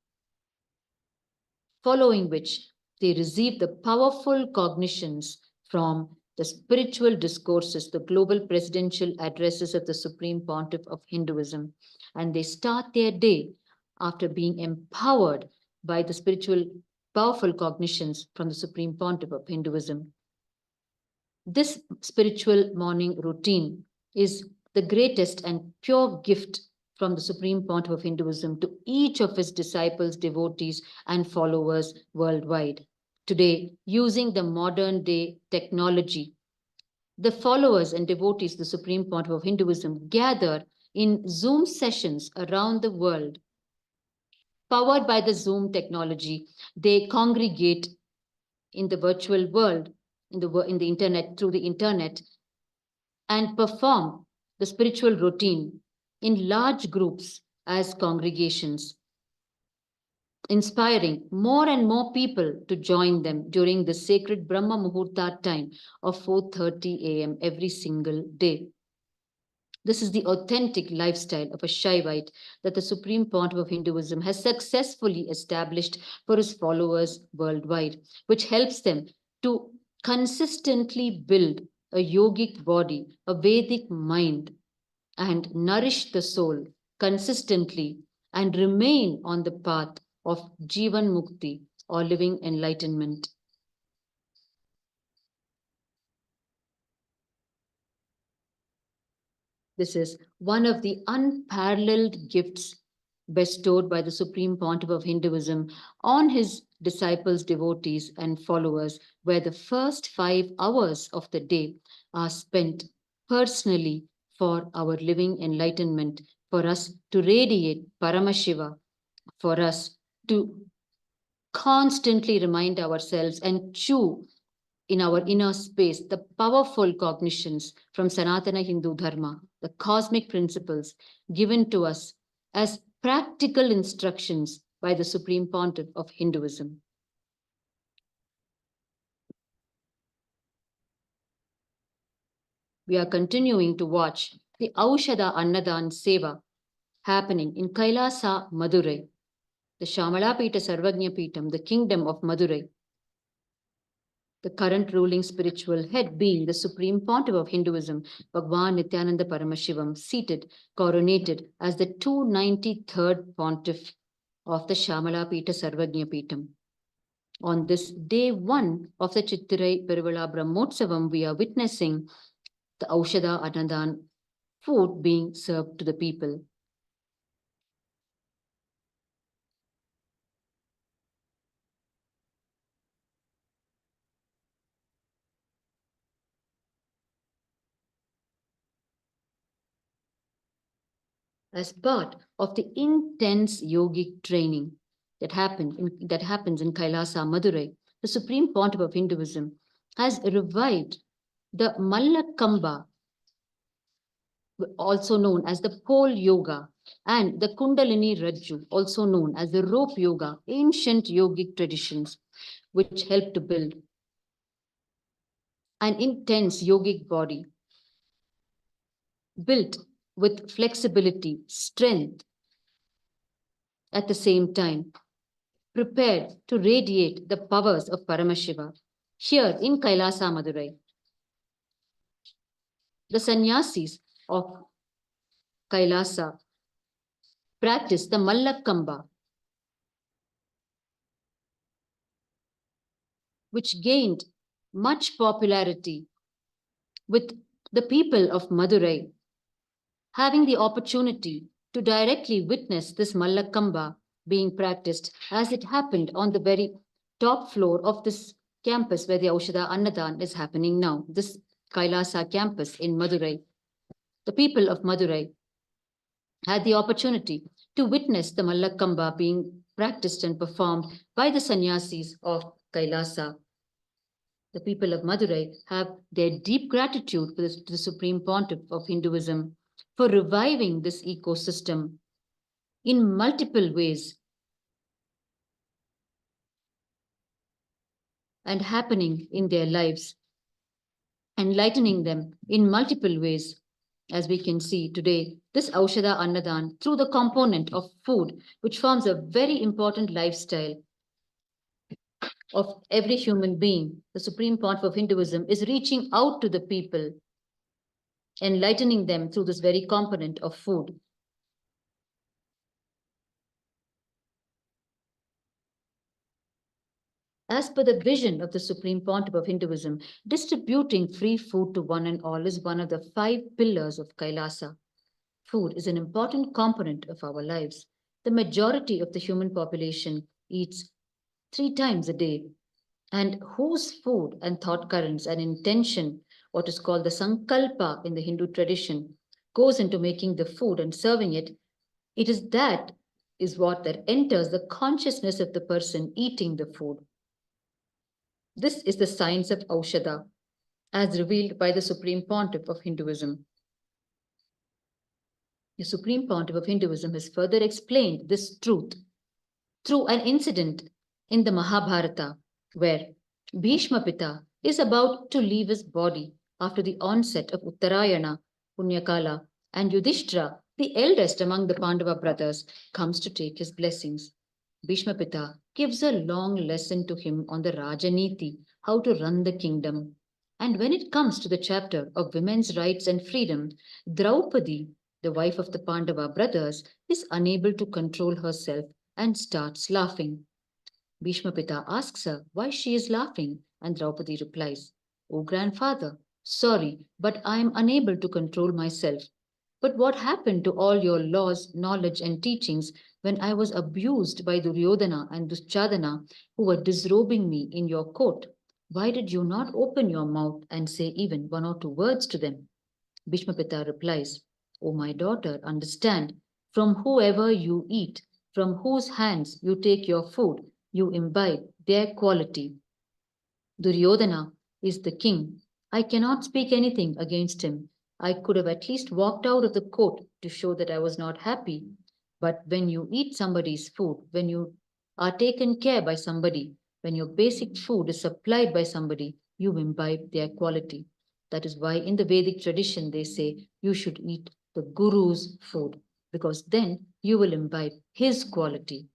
A: following which they receive the powerful cognitions from the spiritual discourses, the global presidential addresses of the Supreme Pontiff of Hinduism, and they start their day after being empowered by the spiritual powerful cognitions from the Supreme Pontiff of Hinduism. This spiritual morning routine is the greatest and pure gift from the Supreme Pontiff of Hinduism to each of his disciples, devotees, and followers worldwide. Today, using the modern day technology, the followers and devotees of the Supreme Pontiff of Hinduism gather in Zoom sessions around the world. Powered by the Zoom technology, they congregate in the virtual world, in the internet, through the internet, and perform the spiritual routine in large groups as congregations, inspiring more and more people to join them during the sacred Brahma Muhurta time of 4:30 a.m. every single day. This is the authentic lifestyle of a Shaivite that the Supreme Pontiff of Hinduism has successfully established for his followers worldwide, which helps them to consistently build a yogic body, a Vedic mind, and nourish the soul consistently and remain on the path of Jivan Mukti or living enlightenment. This is one of the unparalleled gifts bestowed by the Supreme Pontiff of Hinduism on his disciples, devotees, and followers, where the first 5 hours of the day are spent personally for our living enlightenment, for us to radiate Paramashiva, for us to constantly remind ourselves and chew in our inner space the powerful cognitions from Sanatana Hindu Dharma, the cosmic principles given to us as practical instructions by the Supreme Pontiff of Hinduism. We are continuing to watch the Aushada Annadan Seva happening in Kailasa, Madurai, the Shamalapita Sarvagnya Peetam, the kingdom of Madurai. The current ruling spiritual head being the Supreme Pontiff of Hinduism, Bhagwan Nityananda Paramashivam, seated, coronated as the 293rd Pontiff of the Shamalapita Sarvagnya Peetam. On this day 1 of the Chittirai Peruvizha Brahmotsavam, we are witnessing the Aushada Annadan food being served to the people. As part of the intense yogic training that happens in Kailasa, Madurai, the Supreme Pontiff of Hinduism has revived the Mallakamba, also known as the pole yoga, and the Kundalini Rajju, also known as the rope yoga, ancient yogic traditions, which help to build an intense yogic body built with flexibility, strength, at the same time, prepared to radiate the powers of Paramashiva. Here in Kailasa, Madurai, the sannyasis of Kailasa practice the Mallakamba, which gained much popularity with the people of Madurai having the opportunity to directly witness this Mallakamba being practiced as it happened on the very top floor of this campus where the Aushada Annadan is happening now, this Kailasa campus in Madurai. The people of Madurai had the opportunity to witness the Mallakamba being practiced and performed by the sannyasis of Kailasa. The people of Madurai have their deep gratitude to the Supreme Pontiff of Hinduism for reviving this ecosystem in multiple ways and happening in their lives, enlightening them in multiple ways. As we can see today, this Aushada Annadan, through the component of food, which forms a very important lifestyle of every human being, the Supreme Pontiff of Hinduism is reaching out to the people, enlightening them through this very component of food. As per the vision of the Supreme Pontiff of Hinduism, distributing free food to one and all is one of the 5 pillars of Kailasa. Food is an important component of our lives. The majority of the human population eats 3 times a day, and whose food and thought currents and intention, what is called the sankalpa in the Hindu tradition, goes into making the food and serving it, it is what that enters the consciousness of the person eating the food. This is the science of Aushadha, as revealed by the Supreme Pontiff of Hinduism. The Supreme Pontiff of Hinduism has further explained this truth through an incident in the Mahabharata, where Bhishma Pita is about to leave his body after the onset of Uttarayana, Punyakala, and Yudhishthira, the eldest among the Pandava brothers, comes to take his blessings. Bhishma Pita gives a long lesson to him on the Rajaniti, how to run the kingdom. And when it comes to the chapter of women's rights and freedom, Draupadi, the wife of the Pandava brothers, is unable to control herself and starts laughing. Bhishma Pita asks her why she is laughing, and Draupadi replies, "Oh grandfather, sorry, but I am unable to control myself. But what happened to all your laws, knowledge, and teachings when I was abused by Duryodhana and Duschadana, who were disrobing me in your court? Why did you not open your mouth and say even 1 or 2 words to them?" Bhishma Pita replies, "O my daughter, understand, from whoever you eat, from whose hands you take your food, you imbibe their quality. Duryodhana is the king. I cannot speak anything against him. I could have at least walked out of the court to show that I was not happy. But when you eat somebody's food, when you are taken care by somebody, when your basic food is supplied by somebody, you imbibe their quality. That is why in the Vedic tradition they say you should eat the Guru's food, because then you will imbibe his quality."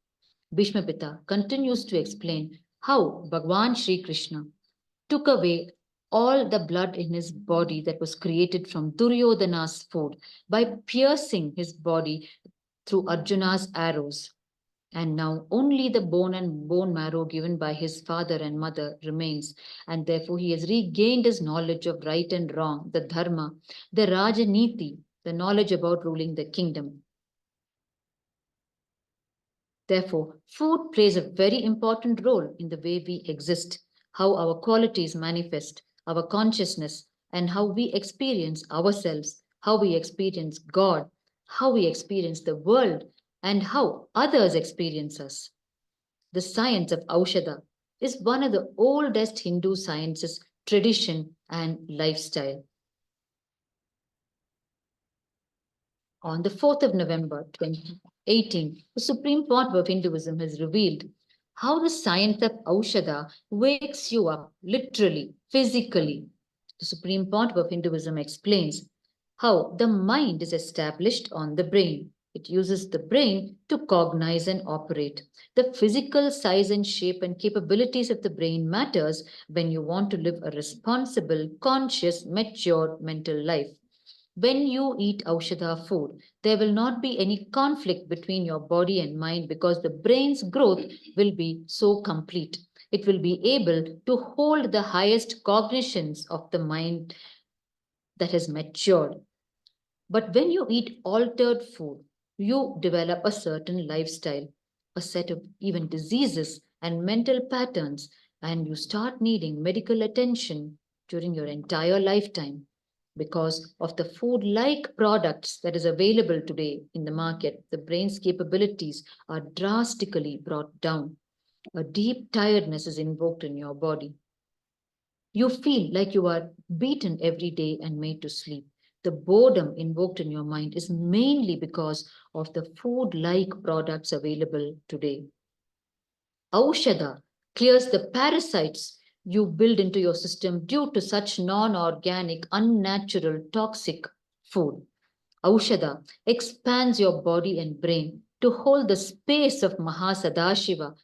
A: Bhishma Pita continues to explain how Bhagwan Sri Krishna took away all the blood in his body that was created from Duryodhana's food by piercing his body through Arjuna's arrows. And now only the bone and bone marrow given by his father and mother remains, and therefore he has regained his knowledge of right and wrong, the dharma, the rajaniti, the knowledge about ruling the kingdom. Therefore, food plays a very important role in the way we exist, how our qualities manifest, our consciousness, and how we experience ourselves, how we experience God, how we experience the world, and how others experience us. The science of Aushadha is one of the oldest Hindu sciences, tradition, and lifestyle. On the 4th of November 2018, the Supreme Court of Hinduism has revealed how the science of Aushadha wakes you up literally, physically. The Supreme Court of Hinduism explains how the mind is established on the brain. It uses the brain to cognize and operate. The physical size and shape and capabilities of the brain matters when you want to live a responsible, conscious, mature mental life. When you eat Aushadha food, there will not be any conflict between your body and mind because the brain's growth will be so complete. It will be able to hold the highest cognitions of the mind that has matured. But when you eat altered food, you develop a certain lifestyle, a set of even diseases and mental patterns, and you start needing medical attention during your entire lifetime because of the food-like products that is available today in the market. The brain's capabilities are drastically brought down. A deep tiredness is invoked in your body. You feel like you are beaten every day and made to sleep. The boredom invoked in your mind is mainly because of the food-like products available today. Aushadha clears the parasites you build into your system due to such non-organic, unnatural, toxic food. Aushadha expands your body and brain to hold the space of Mahasadashiva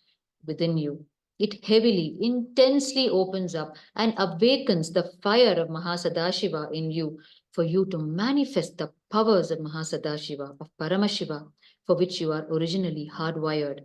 A: within you. It heavily, intensely opens up and awakens the fire of Mahasadashiva in you for you to manifest the powers of Mahasadashiva, of Paramashiva, for which you are originally hardwired.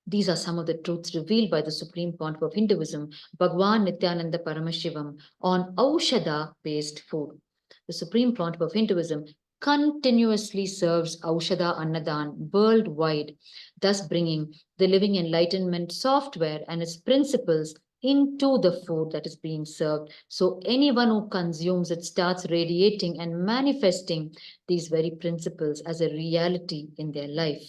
A: These are some of the truths revealed by the Supreme Pontiff of Hinduism, Bhagwan Nityananda Paramashivam, on Aushadha-based food. The Supreme Pontiff of Hinduism continuously serves Aushadha Annadan worldwide, thus bringing the living enlightenment software and its principles into the food that is being served. So anyone who consumes it starts radiating and manifesting these very principles as a reality in their life.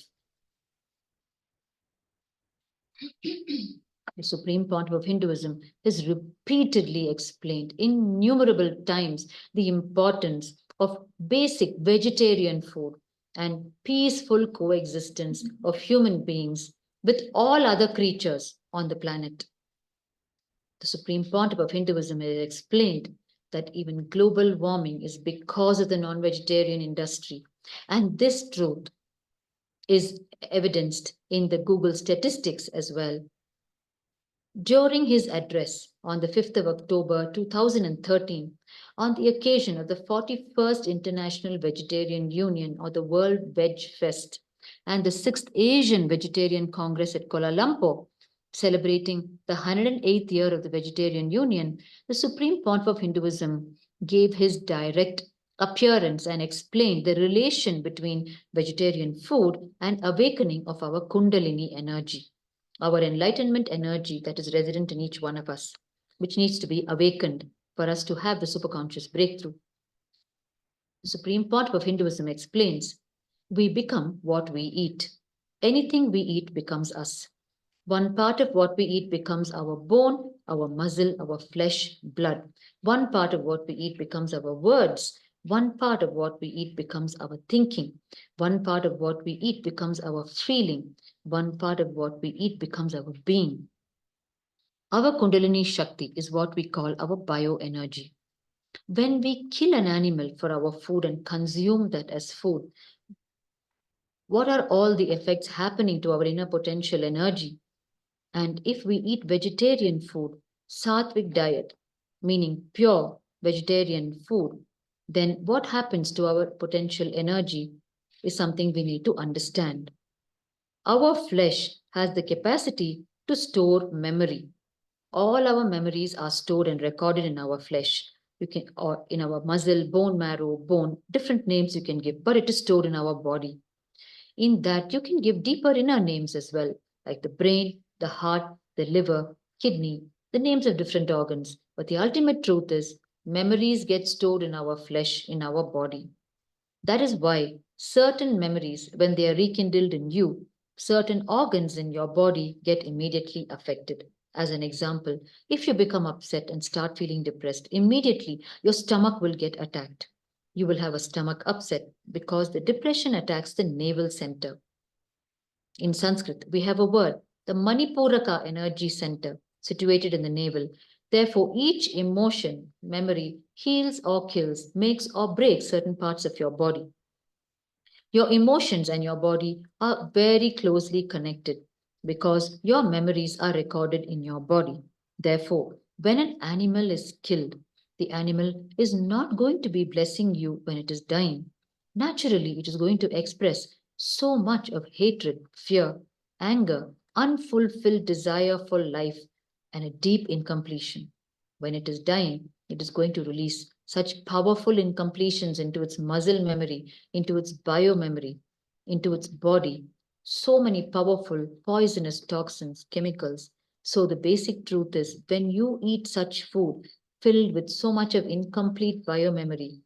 A: The Supreme Pontiff of Hinduism has repeatedly explained innumerable times the importance of basic vegetarian food and peaceful coexistence of human beings with all other creatures on the planet. The Supreme Pontiff of Hinduism has explained that even global warming is because of the non-vegetarian industry. And this truth is evidenced in the Google statistics as well. During his address on the 5th of October 2013, on the occasion of the 41st International Vegetarian Union or the World Veg Fest and the 6th Asian Vegetarian Congress at Kuala Lumpur, celebrating the 108th year of the Vegetarian Union, the Supreme Pontiff of Hinduism gave his direct appearance and explained the relation between vegetarian food and awakening of our Kundalini energy, our enlightenment energy that is resident in each one of us, which needs to be awakened for us to have the superconscious breakthrough. The Supreme Pontiff of Hinduism explains, we become what we eat. Anything we eat becomes us. One part of what we eat becomes our bone, our muscle, our flesh, blood. One part of what we eat becomes our words. One part of what we eat becomes our thinking. One part of what we eat becomes our feeling. One part of what we eat becomes our being. Our Kundalini Shakti is what we call our bioenergy. When we kill an animal for our food and consume that as food, what are all the effects happening to our inner potential energy? And if we eat vegetarian food, sattvic diet, meaning pure vegetarian food, then what happens to our potential energy is something we need to understand. Our flesh has the capacity to store memory. All our memories are stored and recorded in our flesh. You can, or in our muscle, bone marrow, bone, different names you can give, but it is stored in our body. In that, you can give deeper inner names as well, like the brain, the heart, the liver, kidney, the names of different organs. But the ultimate truth is, memories get stored in our flesh, in our body. That is why certain memories, when they are rekindled in you, certain organs in your body get immediately affected. As an example, if you become upset and start feeling depressed, immediately your stomach will get attacked. You will have a stomach upset because the depression attacks the navel center. In Sanskrit, we have a word, the Manipuraka energy center, situated in the navel. Therefore, each emotion, memory, heals or kills, makes or breaks certain parts of your body. Your emotions and your body are very closely connected because your memories are recorded in your body. Therefore, when an animal is killed, the animal is not going to be blessing you when it is dying. Naturally, it is going to express so much of hatred, fear, anger, unfulfilled desire for life, and a deep incompletion. When it is dying, it is going to release such powerful incompletions into its muscle memory, into its bio memory, into its body. So many powerful poisonous toxins, chemicals. So the basic truth is when you eat such food filled with so much of incomplete bio memory,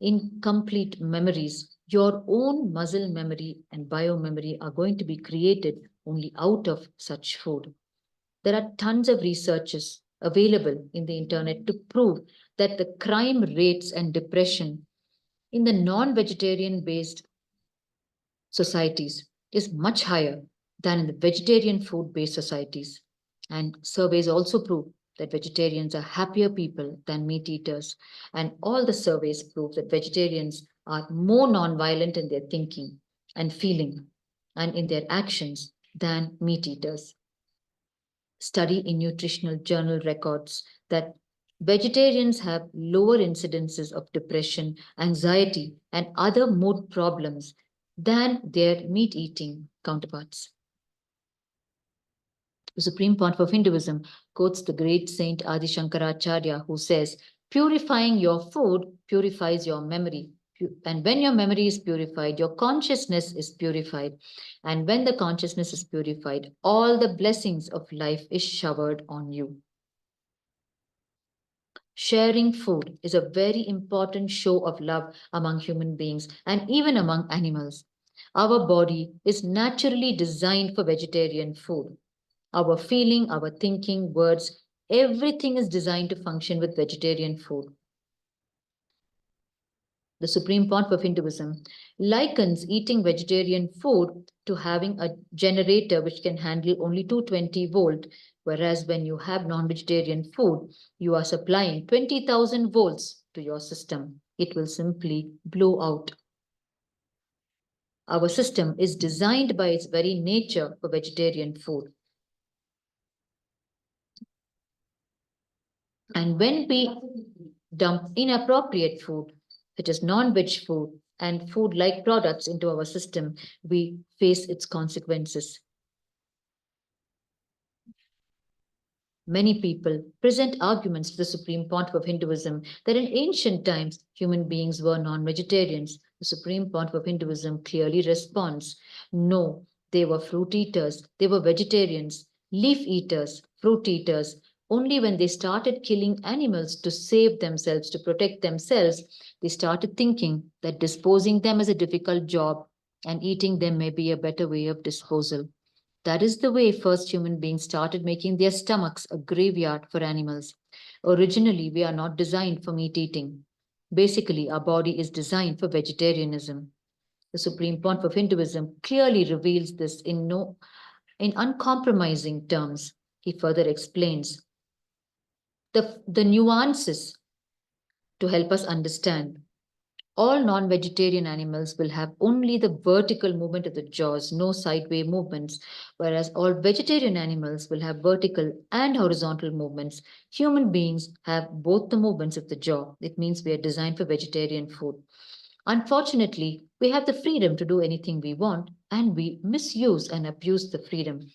A: incomplete memories, your own muscle memory and bio memory are going to be created only out of such food. There are tons of researches available in the internet to prove that the crime rates and depression in the non-vegetarian based societies is much higher than in the vegetarian food based societies. And surveys also prove that vegetarians are happier people than meat eaters. And all the surveys prove that vegetarians are more non-violent in their thinking and feeling and in their actions than meat eaters. Study in nutritional journal records that vegetarians have lower incidences of depression, anxiety, and other mood problems than their meat eating counterparts. The Supreme Pontiff of Hinduism quotes the great Saint Adi Shankaracharya, who says, purifying your food purifies your memory. And when your memory is purified, your consciousness is purified. And when the consciousness is purified, all the blessings of life is showered on you. Sharing food is a very important show of love among human beings and even among animals. Our body is naturally designed for vegetarian food. Our feeling, our thinking, words, everything is designed to function with vegetarian food. The Supreme Pontiff of Hinduism likens eating vegetarian food to having a generator which can handle only 220 volt, whereas when you have non-vegetarian food, you are supplying 20,000 volts to your system. It will simply blow out. Our system is designed by its very nature for vegetarian food. And when we dump inappropriate food, such as non-veg food and food-like products into our system, we face its consequences. Many people present arguments to the Supreme Pontiff of Hinduism that in ancient times human beings were non-vegetarians. The Supreme Pontiff of Hinduism clearly responds, no, they were fruit eaters, they were vegetarians, leaf eaters, fruit eaters. Only when they started killing animals to save themselves, to protect themselves, they started thinking that disposing them is a difficult job and eating them may be a better way of disposal. That is the way first human beings started making their stomachs a graveyard for animals. Originally, we are not designed for meat eating. Basically, our body is designed for vegetarianism. The Supreme Pontiff of Hinduism clearly reveals this in uncompromising terms. He further explains the nuances to help us understand. All non-vegetarian animals will have only the vertical movement of the jaws, no sideway movements, whereas all vegetarian animals will have vertical and horizontal movements. Human beings have both the movements of the jaw. It means we are designed for vegetarian food. Unfortunately, we have the freedom to do anything we want, and we misuse and abuse the freedom.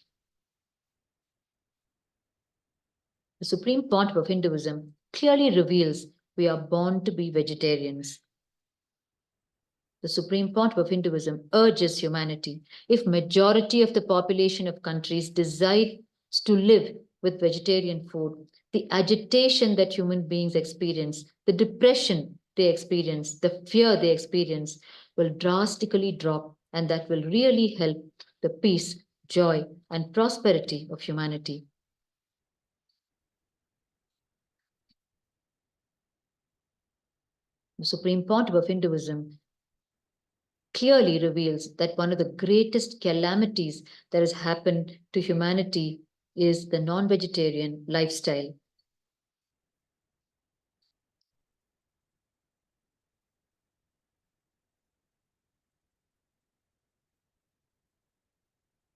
A: The Supreme Pontiff of Hinduism clearly reveals we are born to be vegetarians. The Supreme Pontiff of Hinduism urges humanity, if majority of the population of countries decides to live with vegetarian food, the agitation that human beings experience, the depression they experience, the fear they experience will drastically drop, and that will really help the peace, joy, and prosperity of humanity. The Supreme Pontiff of Hinduism clearly reveals that one of the greatest calamities that has happened to humanity is the non-vegetarian lifestyle.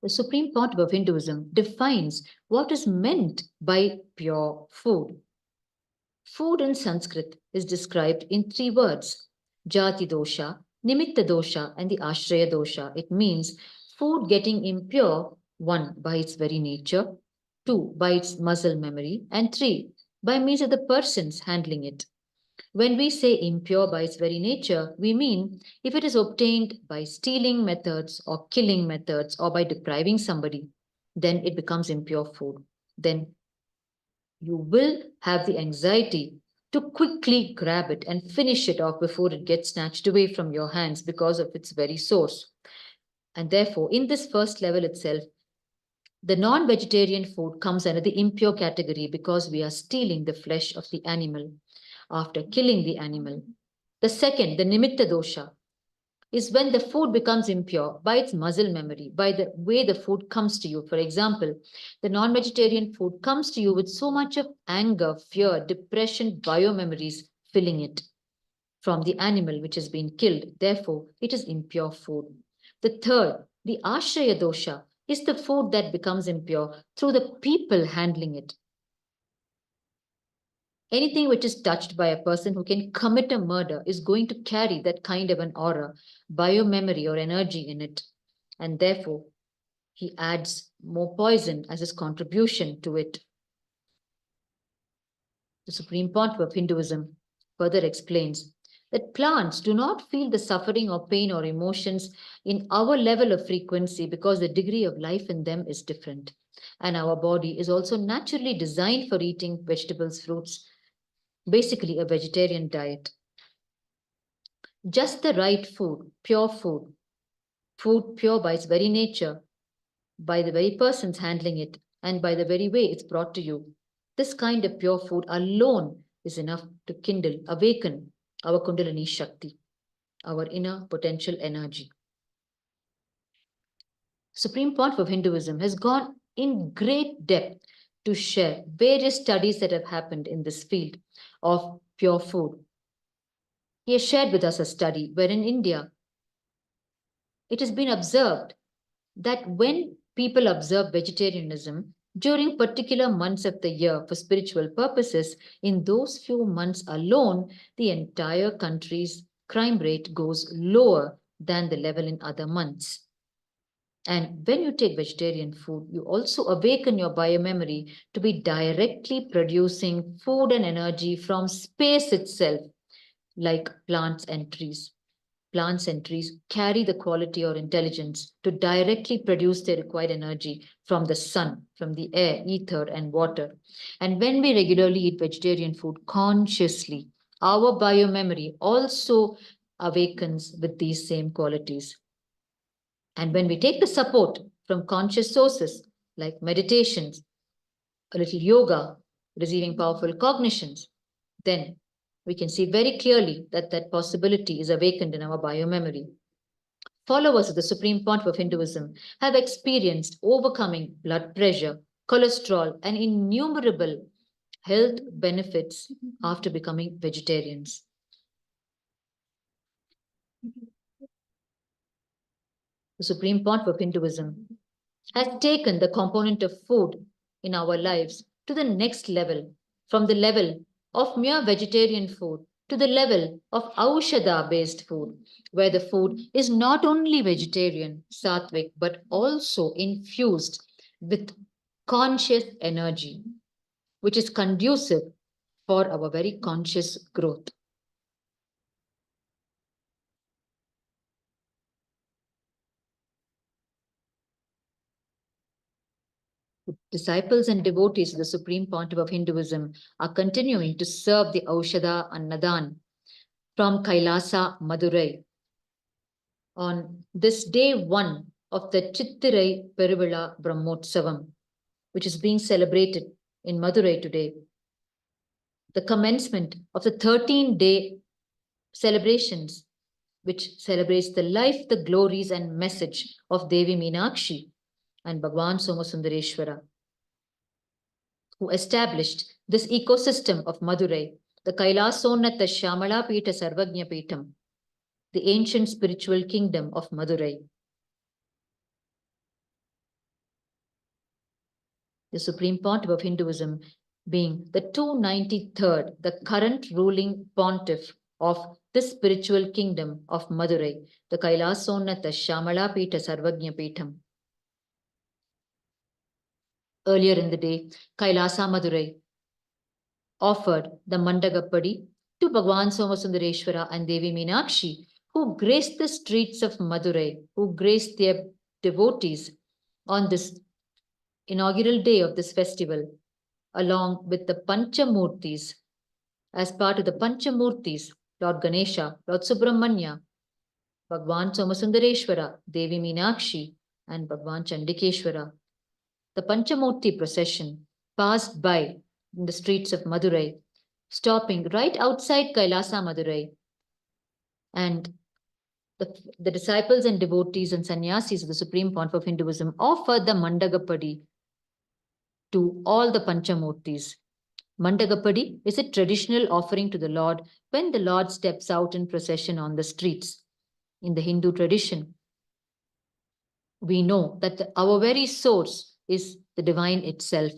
A: The Supreme Pontiff of Hinduism defines what is meant by pure food. Food in Sanskrit is described in three words: Jati dosha, Nimitta dosha, and the Ashraya dosha. It means food getting impure, one, by its very nature, two, by its muscle memory, and three, by means of the persons handling it. When we say impure by its very nature, we mean if it is obtained by stealing methods or killing methods or by depriving somebody, then it becomes impure food. Then you will have the anxiety to quickly grab it and finish it off before it gets snatched away from your hands because of its very source. And therefore, in this first level itself, the non-vegetarian food comes under the impure category because we are stealing the flesh of the animal after killing the animal. The second, the nimitta dosha, is when the food becomes impure by its muscle memory, by the way the food comes to you. For example, the non-vegetarian food comes to you with so much of anger, fear, depression, biomemories filling it from the animal which has been killed. Therefore, it is impure food. The third, the ashraya dosha, is the food that becomes impure through the people handling it. Anything which is touched by a person who can commit a murder is going to carry that kind of an aura, biomemory or energy in it. And therefore, he adds more poison as his contribution to it. The supreme point of Hinduism further explains that plants do not feel the suffering or pain or emotions in our level of frequency because the degree of life in them is different. And our body is also naturally designed for eating vegetables, fruits, basically a vegetarian diet. Just the right food, food pure by its very nature, by the very persons handling it, and by the very way it's brought to you. This kind of pure food alone is enough to kindle, awaken our Kundalini Shakti, our inner potential energy. Supreme Point of Hinduism has gone in great depth to share various studies that have happened in this field of pure food. He has shared with us a study where in India, it has been observed that when people observe vegetarianism during particular months of the year for spiritual purposes, in those few months alone, the entire country's crime rate goes lower than the level in other months. And when you take vegetarian food, you also awaken your biomemory to be directly producing food and energy from space itself, like plants and trees. Plants and trees carry the quality or intelligence to directly produce their required energy from the sun, from the air, ether, and water. And when we regularly eat vegetarian food consciously, our biomemory also awakens with these same qualities. And when we take the support from conscious sources like meditations, a little yoga, receiving powerful cognitions, then we can see very clearly that that possibility is awakened in our biomemory. Followers of the supreme point of Hinduism have experienced overcoming blood pressure, cholesterol, and innumerable health benefits after becoming vegetarians. The supreme point of Hinduism has taken the component of food in our lives to the next level, from the level of mere vegetarian food to the level of Aushadha based food, where the food is not only vegetarian, sattvic, but also infused with conscious energy, which is conducive for our very conscious growth. Disciples and devotees of the supreme pontiff of Hinduism are continuing to serve the Aushadha Annadan from Kailasa, Madurai, on this day one of the Chittirai Peruvizha Brahmotsavam, which is being celebrated in Madurai today. The commencement of the 13-day celebrations, which celebrates the life, the glories, and message of Devi Meenakshi and Bhagwan Somasundareshwara, who established this ecosystem of Madurai, the Kailasonnata Shamala Pita Sarvagnya Pitam, the ancient spiritual kingdom of Madurai. The supreme pontiff of Hinduism being the 293rd, the current ruling pontiff of this spiritual kingdom of Madurai, the Kailasonnata Shamala Pita Sarvagnya Pitam. Earlier in the day, Kailasa Madurai offered the Mandagappadi to Bhagwan Somasundareshwara and Devi Meenakshi, who graced the streets of Madurai, who graced their devotees on this inaugural day of this festival, along with the Panchamurtis. As part of the Panchamurtis, Lord Ganesha, Lord Subramanya, Bhagwan Somasundareshwara, Devi Meenakshi, and Bhagwan Chandikeshwara. The Panchamurti procession passed by in the streets of Madurai, stopping right outside Kailasa Madurai. And the disciples and devotees and sannyasis of the supreme pontiff of Hinduism offered the Mandagappadi to all the Panchamurtis. Mandagappadi is a traditional offering to the Lord when the Lord steps out in procession on the streets. In the Hindu tradition, we know that our very source is the divine itself.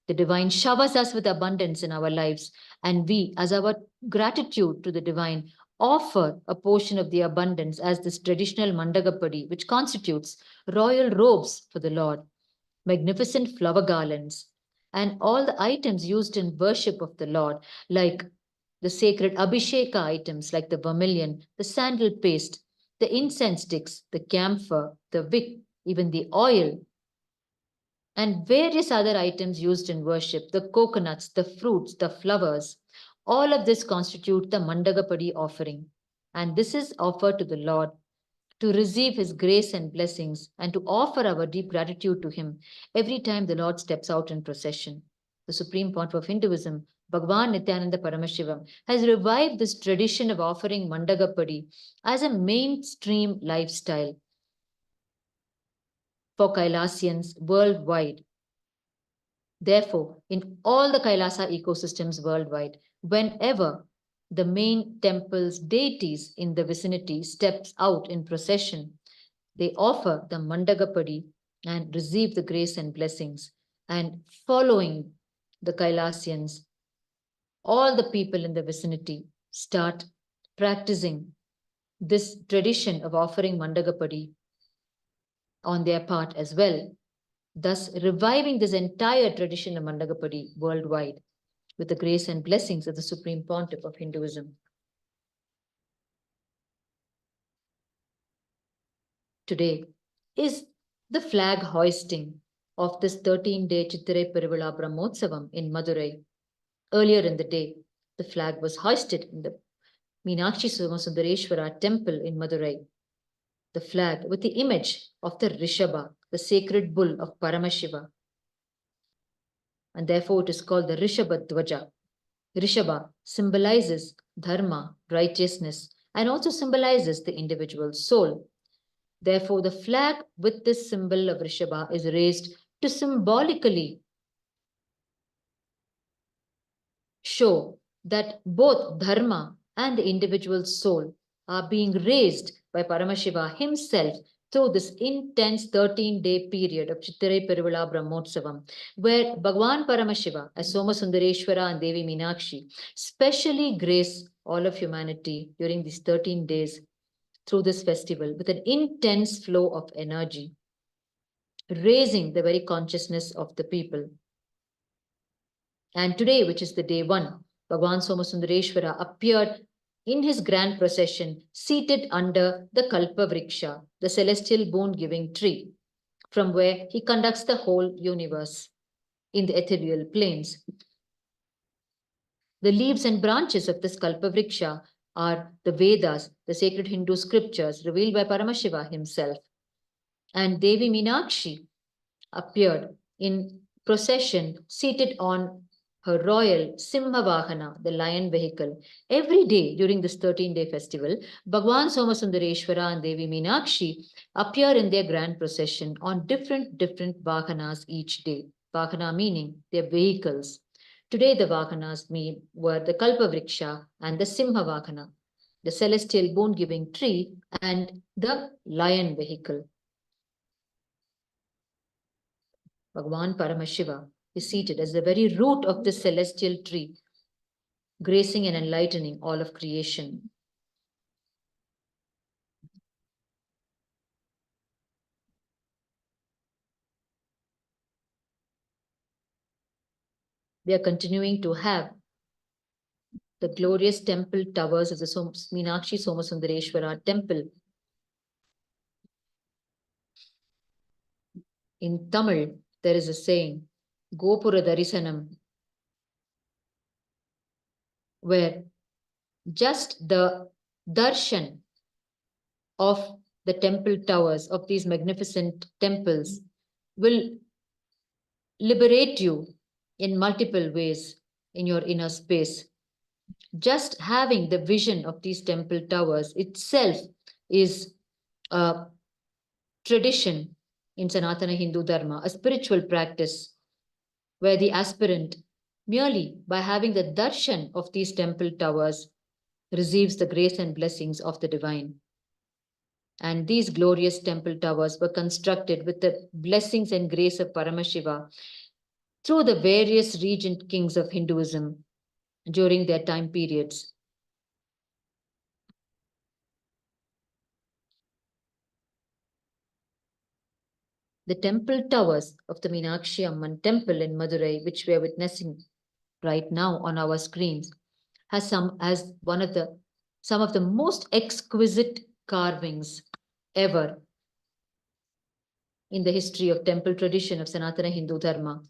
A: The divine showers us with abundance in our lives, and we, as our gratitude to the divine, offer a portion of the abundance as this traditional mandagapadi, which constitutes royal robes for the Lord, magnificent flower garlands, and all the items used in worship of the Lord, like the sacred abhisheka items like the vermilion, the sandal paste, the incense sticks, the camphor, the wick, even the oil, and various other items used in worship, the coconuts, the fruits, the flowers. All of this constitute the Mandagapadi offering. And this is offered to the Lord to receive his grace and blessings and to offer our deep gratitude to him every time the Lord steps out in procession. The Supreme Pontiff of Hinduism, Bhagavan Nityananda Paramashivam, has revived this tradition of offering Mandagapadi as a mainstream lifestyle for Kailasians worldwide. Therefore, in all the Kailasa ecosystems worldwide, whenever the main temple's deities in the vicinity steps out in procession, they offer the Mandagapadi and receive the grace and blessings. And following the Kailasians, all the people in the vicinity start practicing this tradition of offering Mandagapadi on their part as well, thus reviving this entire tradition of Mandagapadi worldwide with the grace and blessings of the Supreme Pontiff of Hinduism. Today is the flag hoisting of this 13-day Chittirai Peruvizha Brahmotsavam in Madurai. Earlier in the day, the flag was hoisted in the Meenakshi Somasundareshwara temple in Madurai. The flag with the image of the Rishabha, the sacred bull of Paramashiva. And therefore it is called the Rishabha Dwaja. Rishabha symbolizes dharma, righteousness, and also symbolizes the individual soul. Therefore, the flag with this symbol of Rishabha is raised to symbolically show that both dharma and the individual soul are being raised by Paramashiva himself through this intense 13-day period of Chittirai Peruvizha Brahmotsavam, where Bhagavan Paramashiva, as Somasundareshwara and Devi Meenakshi, specially grace all of humanity during these 13 days through this festival with an intense flow of energy, raising the very consciousness of the people. And today, which is the day 1, Bhagavan Somasundareshwara appeared in his grand procession, seated under the Kalpa Vriksha, the celestial boon-giving tree, from where he conducts the whole universe in the ethereal planes. The leaves and branches of this Kalpa Vriksha are the Vedas, the sacred Hindu scriptures revealed by Paramashiva himself. And Devi Meenakshi appeared in procession, seated on her royal Simhavahana, the lion vehicle. Every day during this 13-day festival, Bhagavan Somasundareshwara and Devi Meenakshi appear in their grand procession on different Vahanas each day. Vahana meaning their vehicles. Today the Vahanas were the Kalpa Vriksha and the Simhavahana, the celestial boon-giving tree and the lion vehicle. Bhagavan Paramashiva is seated as the very root of this celestial tree, gracing and enlightening all of creation. We are continuing to have the glorious temple towers of the Meenakshi Somasundareshwara temple. In Tamil, there is a saying, Gopura Darisanam, where just the darshan of the temple towers of these magnificent temples will liberate you in multiple ways in your inner space. Just having the vision of these temple towers itself is a tradition in Sanatana Hindu Dharma, a spiritual practice where the aspirant, merely by having the darshan of these temple towers, receives the grace and blessings of the divine. And these glorious temple towers were constructed with the blessings and grace of Paramashiva through the various regent kings of Hinduism during their time periods. The temple towers of the Meenakshi Amman temple in Madurai, which we are witnessing right now on our screens, has some of the most exquisite carvings ever in the history of temple tradition of Sanatana Hindu Dharma.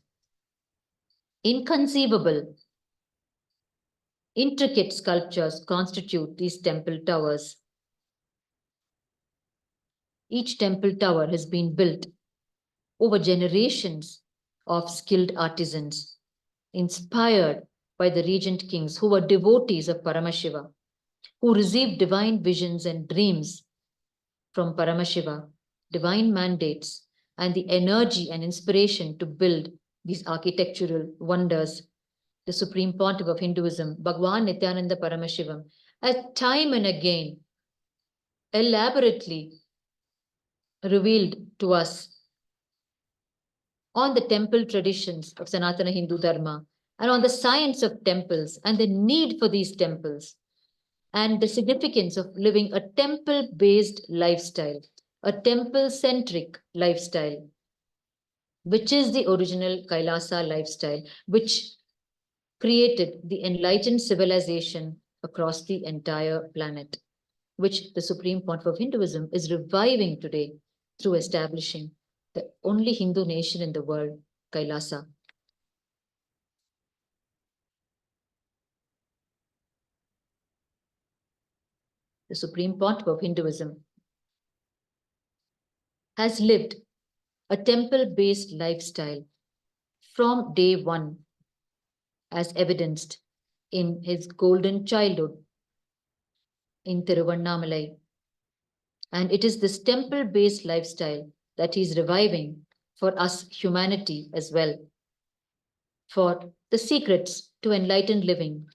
A: Inconceivable, intricate sculptures constitute these temple towers. Each temple tower has been built over generations of skilled artisans, inspired by the regent kings who were devotees of Paramashiva, who received divine visions and dreams from Paramashiva, divine mandates, and the energy and inspiration to build these architectural wonders. The Supreme Pontiff of Hinduism, Bhagwan Nityananda Paramashivam, has time and again elaborately revealed to us on the temple traditions of Sanatana Hindu Dharma and on the science of temples and the need for these temples and the significance of living a temple-based lifestyle, a temple-centric lifestyle, which is the original Kailasa lifestyle, which created the enlightened civilization across the entire planet, which the Supreme Pontiff of Hinduism is reviving today through establishing the only Hindu nation in the world, Kailasa. The Supreme Pontiff of Hinduism has lived a temple-based lifestyle from day one, as evidenced in his golden childhood in Tiruvannamalai. And it is this temple-based lifestyle that he is reviving for us humanity as well. For the secrets to enlightened living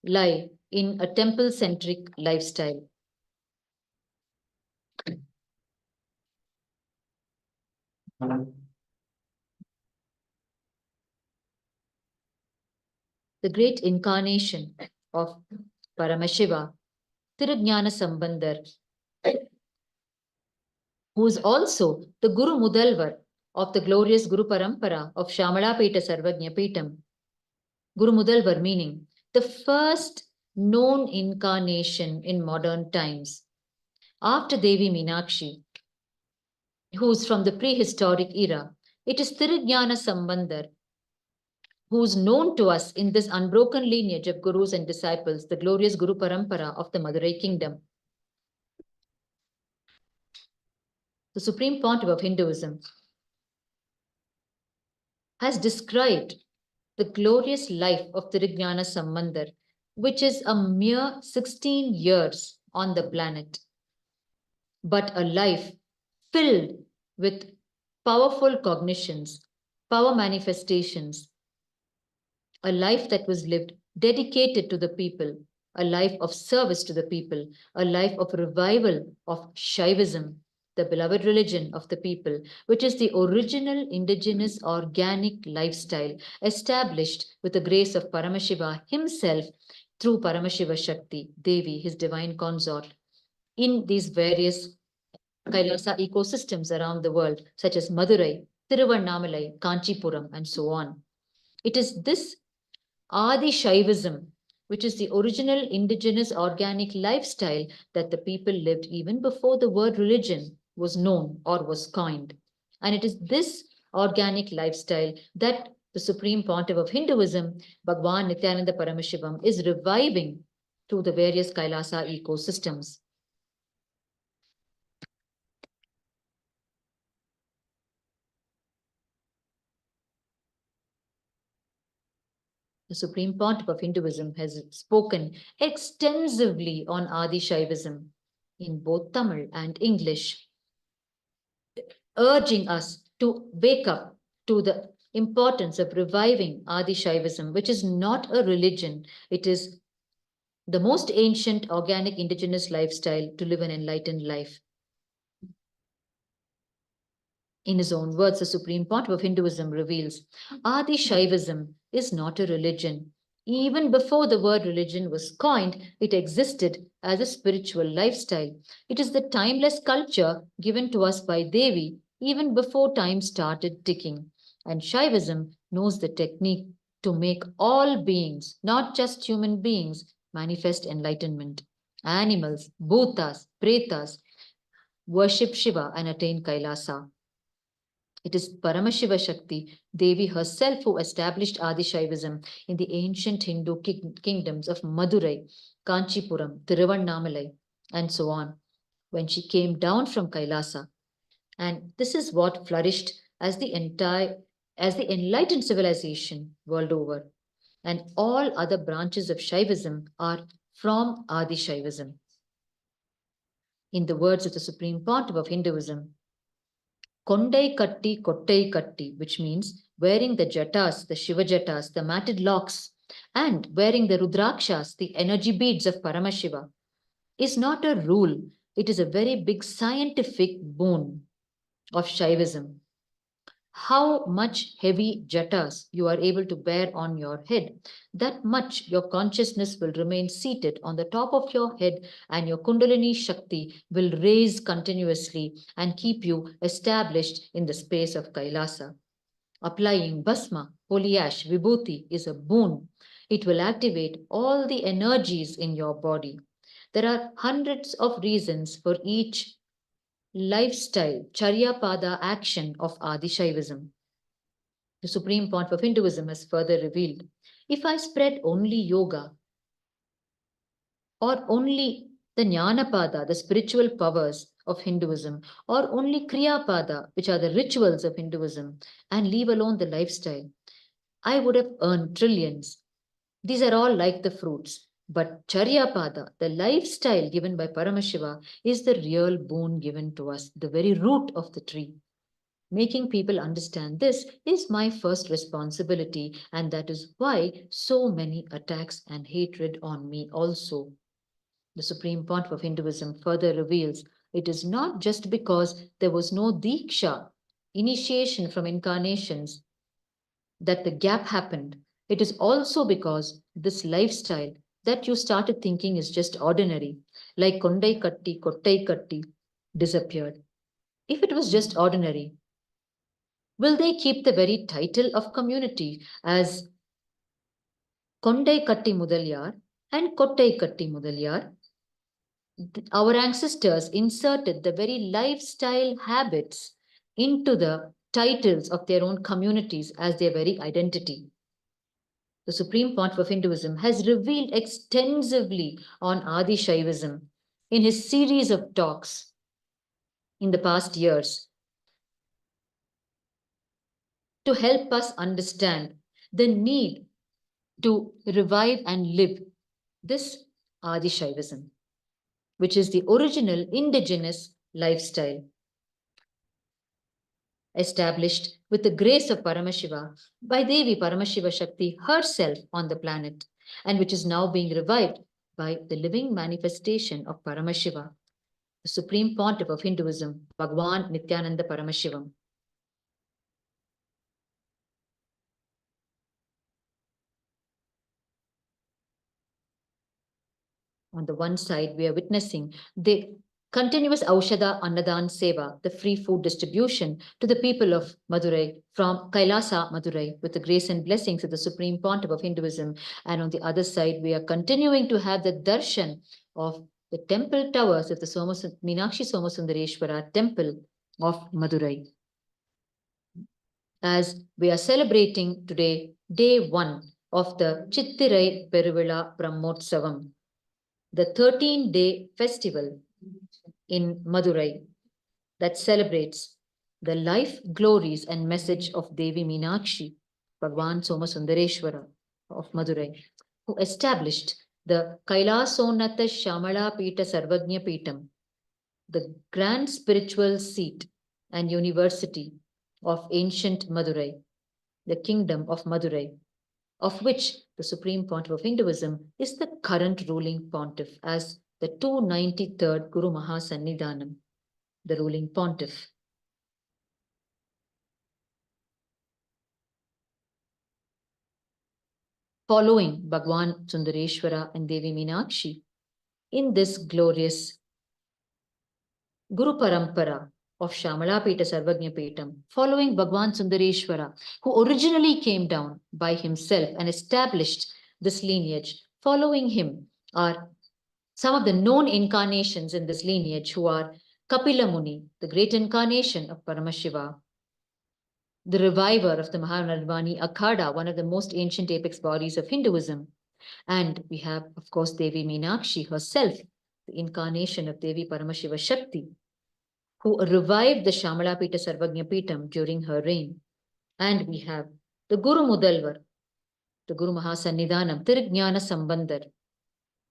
A: lie in a temple-centric lifestyle. The great incarnation of Paramashiva, Tirujnana Sambandar, who is also the Guru Mudalvar of the glorious Guru Parampara of Shamalapeta Sarvajna Peetam. Guru Mudalvar meaning the first known incarnation in modern times. After Devi Meenakshi, who is from the prehistoric era, it is Tirujnana Sambandar, who is known to us in this unbroken lineage of gurus and disciples, the glorious Guru Parampara of the Madurai kingdom. The Supreme Pontiff of Hinduism has described the glorious life of Tirujnana Sambandar, which is a mere 16 years on the planet, but a life filled with powerful cognitions, power manifestations, a life that was lived dedicated to the people, a life of service to the people, a life of revival of Shaivism, the beloved religion of the people, which is the original indigenous organic lifestyle established with the grace of Paramashiva himself through Paramashiva Shakti, Devi, his divine consort, in these various Kailasa ecosystems around the world, such as Madurai, Tiruvannamalai, Kanchipuram, and so on. It is this Adi Shaivism, which is the original indigenous organic lifestyle that the people lived even before the word religion was known or was coined. And it is this organic lifestyle that the Supreme Pontiff of Hinduism, Bhagwan Nityananda Paramashivam, is reviving through the various Kailasa ecosystems. The Supreme Pontiff of Hinduism has spoken extensively on Adi Shaivism in both Tamil and English, urging us to wake up to the importance of reviving Adi Shaivism, which is not a religion. It is the most ancient organic indigenous lifestyle to live an enlightened life. In his own words, the Supreme Pontiff of Hinduism reveals, Adi Shaivism is not a religion. Even before the word religion was coined, it existed as a spiritual lifestyle. It is the timeless culture given to us by Devi, even before time started ticking. And Shaivism knows the technique to make all beings, not just human beings, manifest enlightenment. Animals, bhutas, pretas, worship Shiva and attain Kailasa. It is Paramashiva Shakti, Devi herself, who established Adi Shaivism in the ancient Hindu kingdoms of Madurai, Kanchipuram, Tiruvannamalai, and so on, when she came down from Kailasa. And this is what flourished as the enlightened civilization world over. And all other branches of Shaivism are from Adi Shaivism. In the words of the Supreme Pontiff of Hinduism, Kondai Katti, Kottai Katti, which means wearing the jatas, the Shiva jatas, the matted locks, and wearing the Rudrakshas, the energy beads of Paramashiva, is not a rule. It is a very big scientific boon of Shaivism. How much heavy jatas you are able to bear on your head, that much your consciousness will remain seated on the top of your head, and your Kundalini Shakti will raise continuously and keep you established in the space of Kailasa. Applying Bhasma, holy ash, Vibhuti is a boon. It will activate all the energies in your body. There are hundreds of reasons for each lifestyle, Charyapada action of Adi Shaivism. The Supreme Pontiff of Hinduism has further revealed, if I spread only yoga or only the Jnanapada, the spiritual powers of Hinduism, or only Kriyapada, which are the rituals of Hinduism, and leave alone the lifestyle, I would have earned trillions. These are all like the fruits. But Charyapada, the lifestyle given by Paramashiva, is the real boon given to us, the very root of the tree. Making people understand this is my first responsibility, and that is why so many attacks and hatred on me also. The Supreme Pontiff of Hinduism further reveals it is not just because there was no Diksha, initiation from incarnations, that the gap happened. It is also because this lifestyle that you started thinking is just ordinary, like Kondai Katti, Kottai Katti, disappeared. If it was just ordinary, will they keep the very title of community as Kondai Katti Mudalyar and Kottai Katti Mudalyar? Our ancestors inserted the very lifestyle habits into the titles of their own communities as their very identity. The Supreme Pontiff of Hinduism has revealed extensively on Adi Shaivism in his series of talks in the past years to help us understand the need to revive and live this Adi Shaivism, which is the original indigenous lifestyle established with the grace of Paramashiva by Devi Paramashiva Shakti herself on the planet, and which is now being revived by the living manifestation of Paramashiva, the Supreme Pontiff of Hinduism, Bhagwan Nityananda Paramashivam. On the one side, we are witnessing the continuous Aushadha Annadan Seva, the free food distribution to the people of Madurai from Kailasa, Madurai, with the grace and blessings of the Supreme Pontiff of Hinduism. And on the other side, we are continuing to have the darshan of the temple towers of the Meenakshi Somasundareshwara temple of Madurai. As we are celebrating today, day 1 of the Chittirai Peruvizha Brahmotsavam, the 13-day festival in Madurai that celebrates the life, glories, and message of Devi Meenakshi, Bhagwan Somasundareshwara of Madurai, who established the Kailasonata Shamala Pita Sarvagnya Pitam, the grand spiritual seat and university of ancient Madurai, the kingdom of Madurai, of which the Supreme Pontiff of Hinduism is the current ruling pontiff as the 293rd Guru Mahasannidhanam, the ruling pontiff. Following Bhagwan Sundareshwara and Devi Meenakshi in this glorious Guru Parampara of Shamalapeta Sarvagnapetam, following Bhagwan Sundareshwara, who originally came down by himself and established this lineage. Following him are some of the known incarnations in this lineage, who are Kapila Muni, the great incarnation of Paramashiva, the reviver of the Mahanarvani Akhada, one of the most ancient apex bodies of Hinduism. And we have, of course, Devi Meenakshi herself, the incarnation of Devi Paramashiva Shakti, who revived the Shamalapeta Sarvagnapetam during her reign. And we have the Guru Mudalvar, the Guru Mahasannidhanam, Tirujnana Sambandar,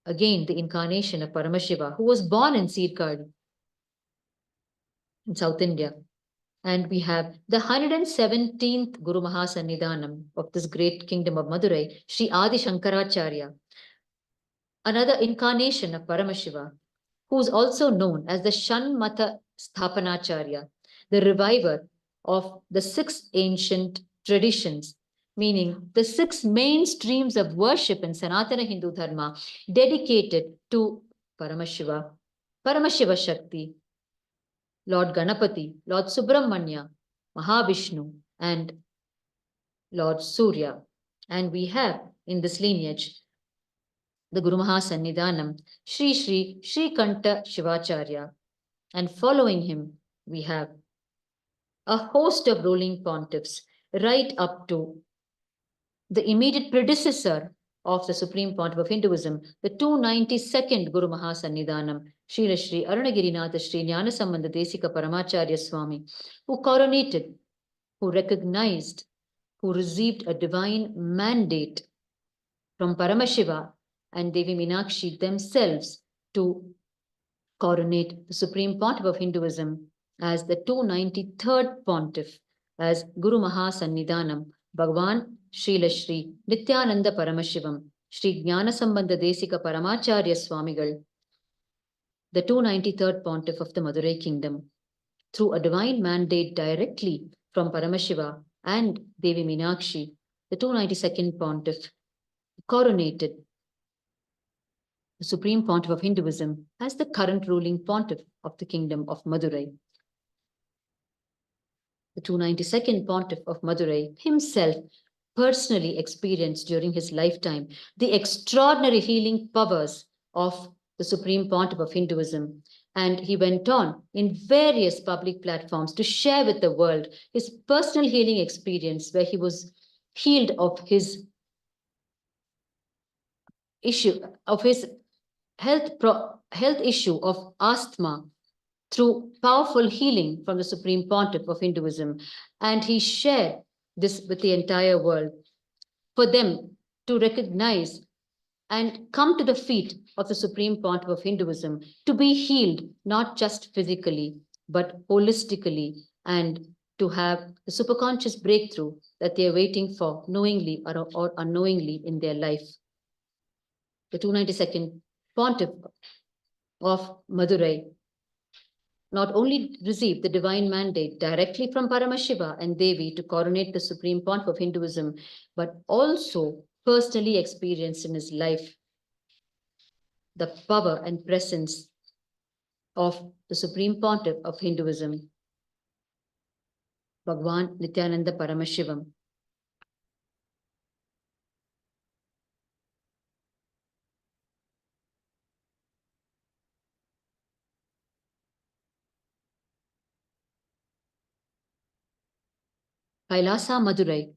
A: again the incarnation of Paramashiva, who was born in Sirkadi in South India. And we have the 117th Guru Mahasannidhanam of this great kingdom of Madurai, Sri Adi Shankaracharya, another incarnation of Paramashiva, who is also known as the Shanmata Sthapanacharya, the reviver of the 6 ancient traditions, meaning the 6 main streams of worship in Sanatana Hindu Dharma dedicated to Paramashiva, Paramashiva Shakti, Lord Ganapati, Lord Subramanya, Mahavishnu, and Lord Surya. And we have in this lineage the Guru Mahasannidhanam, Sri Sri Sri Kanta Shivacharya. And following him, we have a host of ruling pontiffs, right up to the immediate predecessor of the Supreme Pontiff of Hinduism, the 292nd Guru Mahasannidhanam, Srila Sri Arunagirinatha Sri Jnanasambandha Desika Paramacharya Swami, who coronated, who recognized, who received a divine mandate from Paramashiva and Devi Meenakshi themselves to coronate the Supreme Pontiff of Hinduism as the 293rd Pontiff, as Guru Mahasannidhanam, Bhagavan Srila Sri Nityananda Paramashivam, Sri Jnanasambandha Desika Paramacharya Swamigal, the 293rd Pontiff of the Madurai Kingdom, through a divine mandate directly from Paramashiva and Devi Meenakshi, the 292nd Pontiff, coronated the Supreme Pontiff of Hinduism as the current ruling Pontiff of the Kingdom of Madurai. The 292nd Pontiff of Madurai himself personally experienced during his lifetime the extraordinary healing powers of the Supreme Pontiff of Hinduism. And he went on in various public platforms to share with the world his personal healing experience, where he was healed of his issue, of his health issue of asthma, through powerful healing from the Supreme Pontiff of Hinduism. And he shared this with the entire world for them to recognize and come to the feet of the Supreme Pontiff of Hinduism to be healed, not just physically, but holistically, and to have the superconscious breakthrough that they are waiting for, knowingly or unknowingly in their life. The 292nd Pontiff of Madurai not only received the divine mandate directly from Paramashiva and Devi to coronate the Supreme Pontiff of Hinduism, but also personally experienced in his life the power and presence of the Supreme Pontiff of Hinduism, Bhagwan Nityananda Paramashivam. Kailasa Madurai,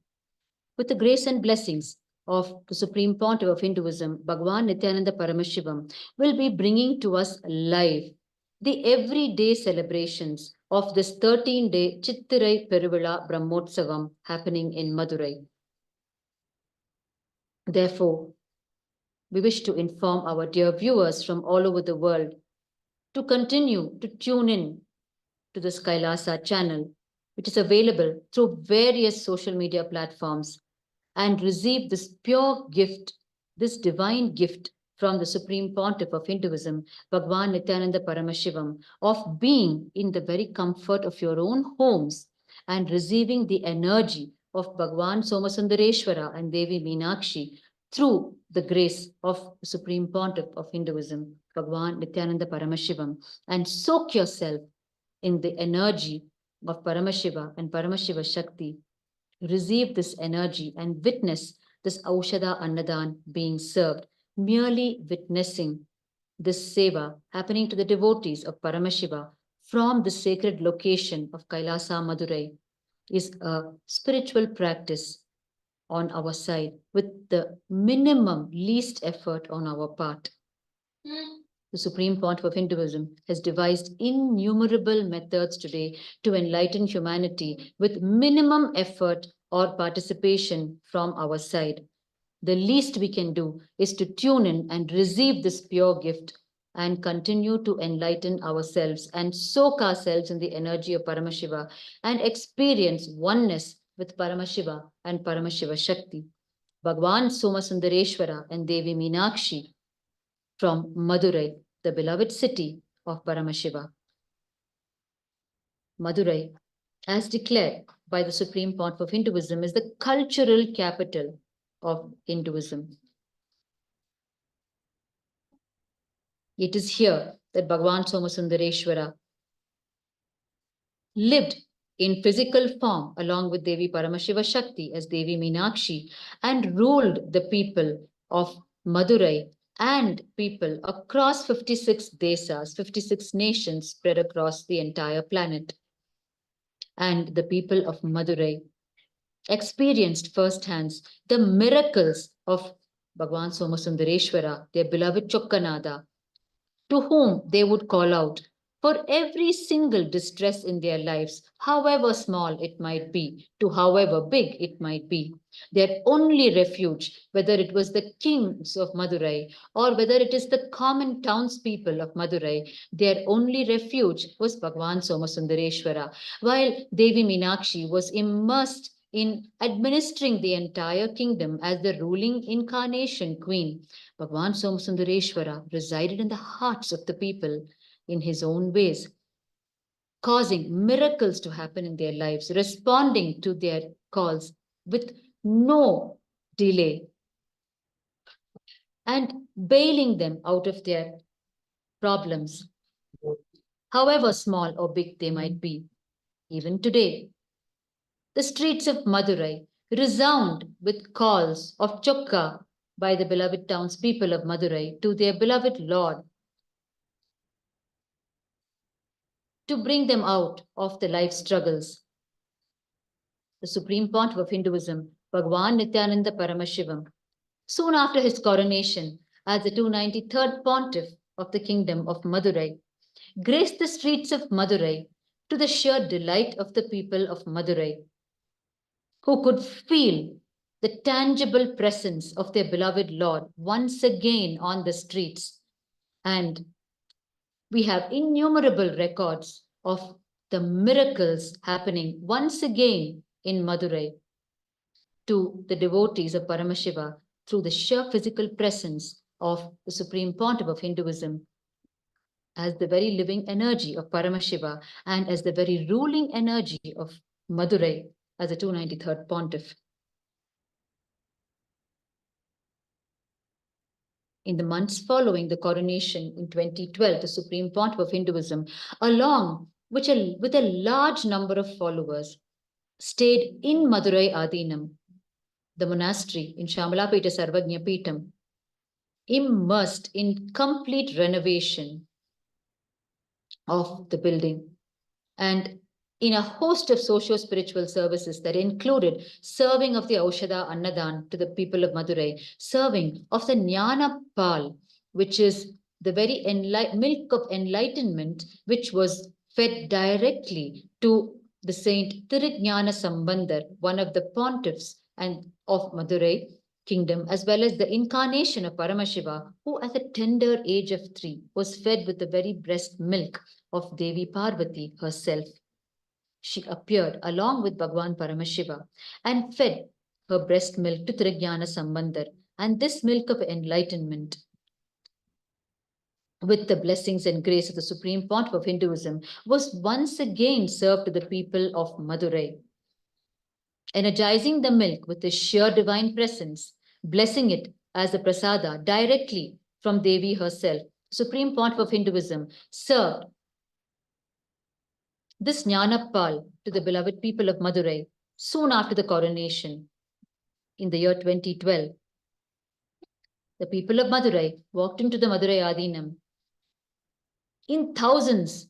A: with the grace and blessings of the Supreme Pontiff of Hinduism, Bhagwan Nityananda Paramashivam, will be bringing to us live the everyday celebrations of this 13-day Chittirai Peruvizha Brahmotsavam happening in Madurai. Therefore, we wish to inform our dear viewers from all over the world to continue to tune in to this Kailasa channel, which is available through various social media platforms, and receive this pure gift, this divine gift from the Supreme Pontiff of Hinduism, Bhagwan Nityananda Paramashivam, of being in the very comfort of your own homes and receiving the energy of Bhagwan Somasundareshwara and Devi Meenakshi through the grace of the Supreme Pontiff of Hinduism, Bhagwan Nityananda Paramashivam, and soak yourself in the energy of Paramashiva and Paramashiva Shakti, receive this energy and witness this Aushada Annadan being served, merely witnessing this seva happening to the devotees of Paramashiva from the sacred location of Kailasa Madurai is a spiritual practice on our side with the minimum least effort on our part. The Supreme Pontiff of Hinduism has devised innumerable methods today to enlighten humanity with minimum effort or participation from our side. The least we can do is to tune in and receive this pure gift and continue to enlighten ourselves and soak ourselves in the energy of Paramashiva and experience oneness with Paramashiva and Paramashiva Shakti. Bhagwan Somasundareshwara and Devi Meenakshi from Madurai, the beloved city of Paramashiva. Madurai, as declared by the Supreme Pontiff of Hinduism, is the cultural capital of Hinduism. It is here that Bhagwan Somasundareshwara lived in physical form along with Devi Paramashiva Shakti as Devi Meenakshi and ruled the people of Madurai and people across 56 desas, 56 nations spread across the entire planet. And the people of Madurai experienced firsthand the miracles of Bhagwan Somasundareshwara, their beloved Chokkanada, to whom they would call out for every single distress in their lives, however small it might be, to however big it might be. Their only refuge, whether it was the kings of Madurai or whether it is the common townspeople of Madurai, their only refuge was Bhagwan Somasundareshwara, while Devi Meenakshi was immersed in administering the entire kingdom as the ruling incarnation queen. Bhagwan Somasundareshwara resided in the hearts of the people in his own ways, causing miracles to happen in their lives, responding to their calls with no delay, and bailing them out of their problems, however small or big they might be. Even today, the streets of Madurai resound with calls of Chokka by the beloved townspeople of Madurai to their beloved Lord to bring them out of the life struggles. The Supreme Pontiff of Hinduism, Bhagwan Nityananda Paramashivam, soon after his coronation as the 293rd Pontiff of the Kingdom of Madurai, graced the streets of Madurai to the sheer delight of the people of Madurai, who could feel the tangible presence of their beloved Lord once again on the streets. And we have innumerable records of the miracles happening once again in Madurai to the devotees of Paramashiva through the sheer physical presence of the Supreme Pontiff of Hinduism as the very living energy of Paramashiva and as the very ruling energy of Madurai as the 293rd Pontiff. In the months following the coronation in 2012, the Supreme Pontiff of Hinduism, along with a large number of followers, stayed in Madurai Adinam, the monastery in Shamalapeta Sarvagnya Peetham, immersed in complete renovation of the building and in a host of socio-spiritual services that included serving of the Aushada Annadan to the people of Madurai, serving of the Jnana Pal, which is the very milk of enlightenment, which was fed directly to the saint Tirujnana Sambandar, one of the pontiffs and of Madurai kingdom, as well as the incarnation of Paramashiva, who at the tender age of 3 was fed with the very breast milk of Devi Parvati herself. She appeared along with Bhagwan Paramashiva and fed her breast milk to Tirujnana Sambandar, and this milk of enlightenment, with the blessings and grace of the Supreme Pontiff of Hinduism, was once again served to the people of Madurai, energizing the milk with the sheer divine presence, blessing it as a prasada directly from Devi herself. Supreme Pontiff of Hinduism served This Jnanapal to the beloved people of Madurai soon after the coronation in the year 2012. The people of Madurai walked into the Madurai Adinam in thousands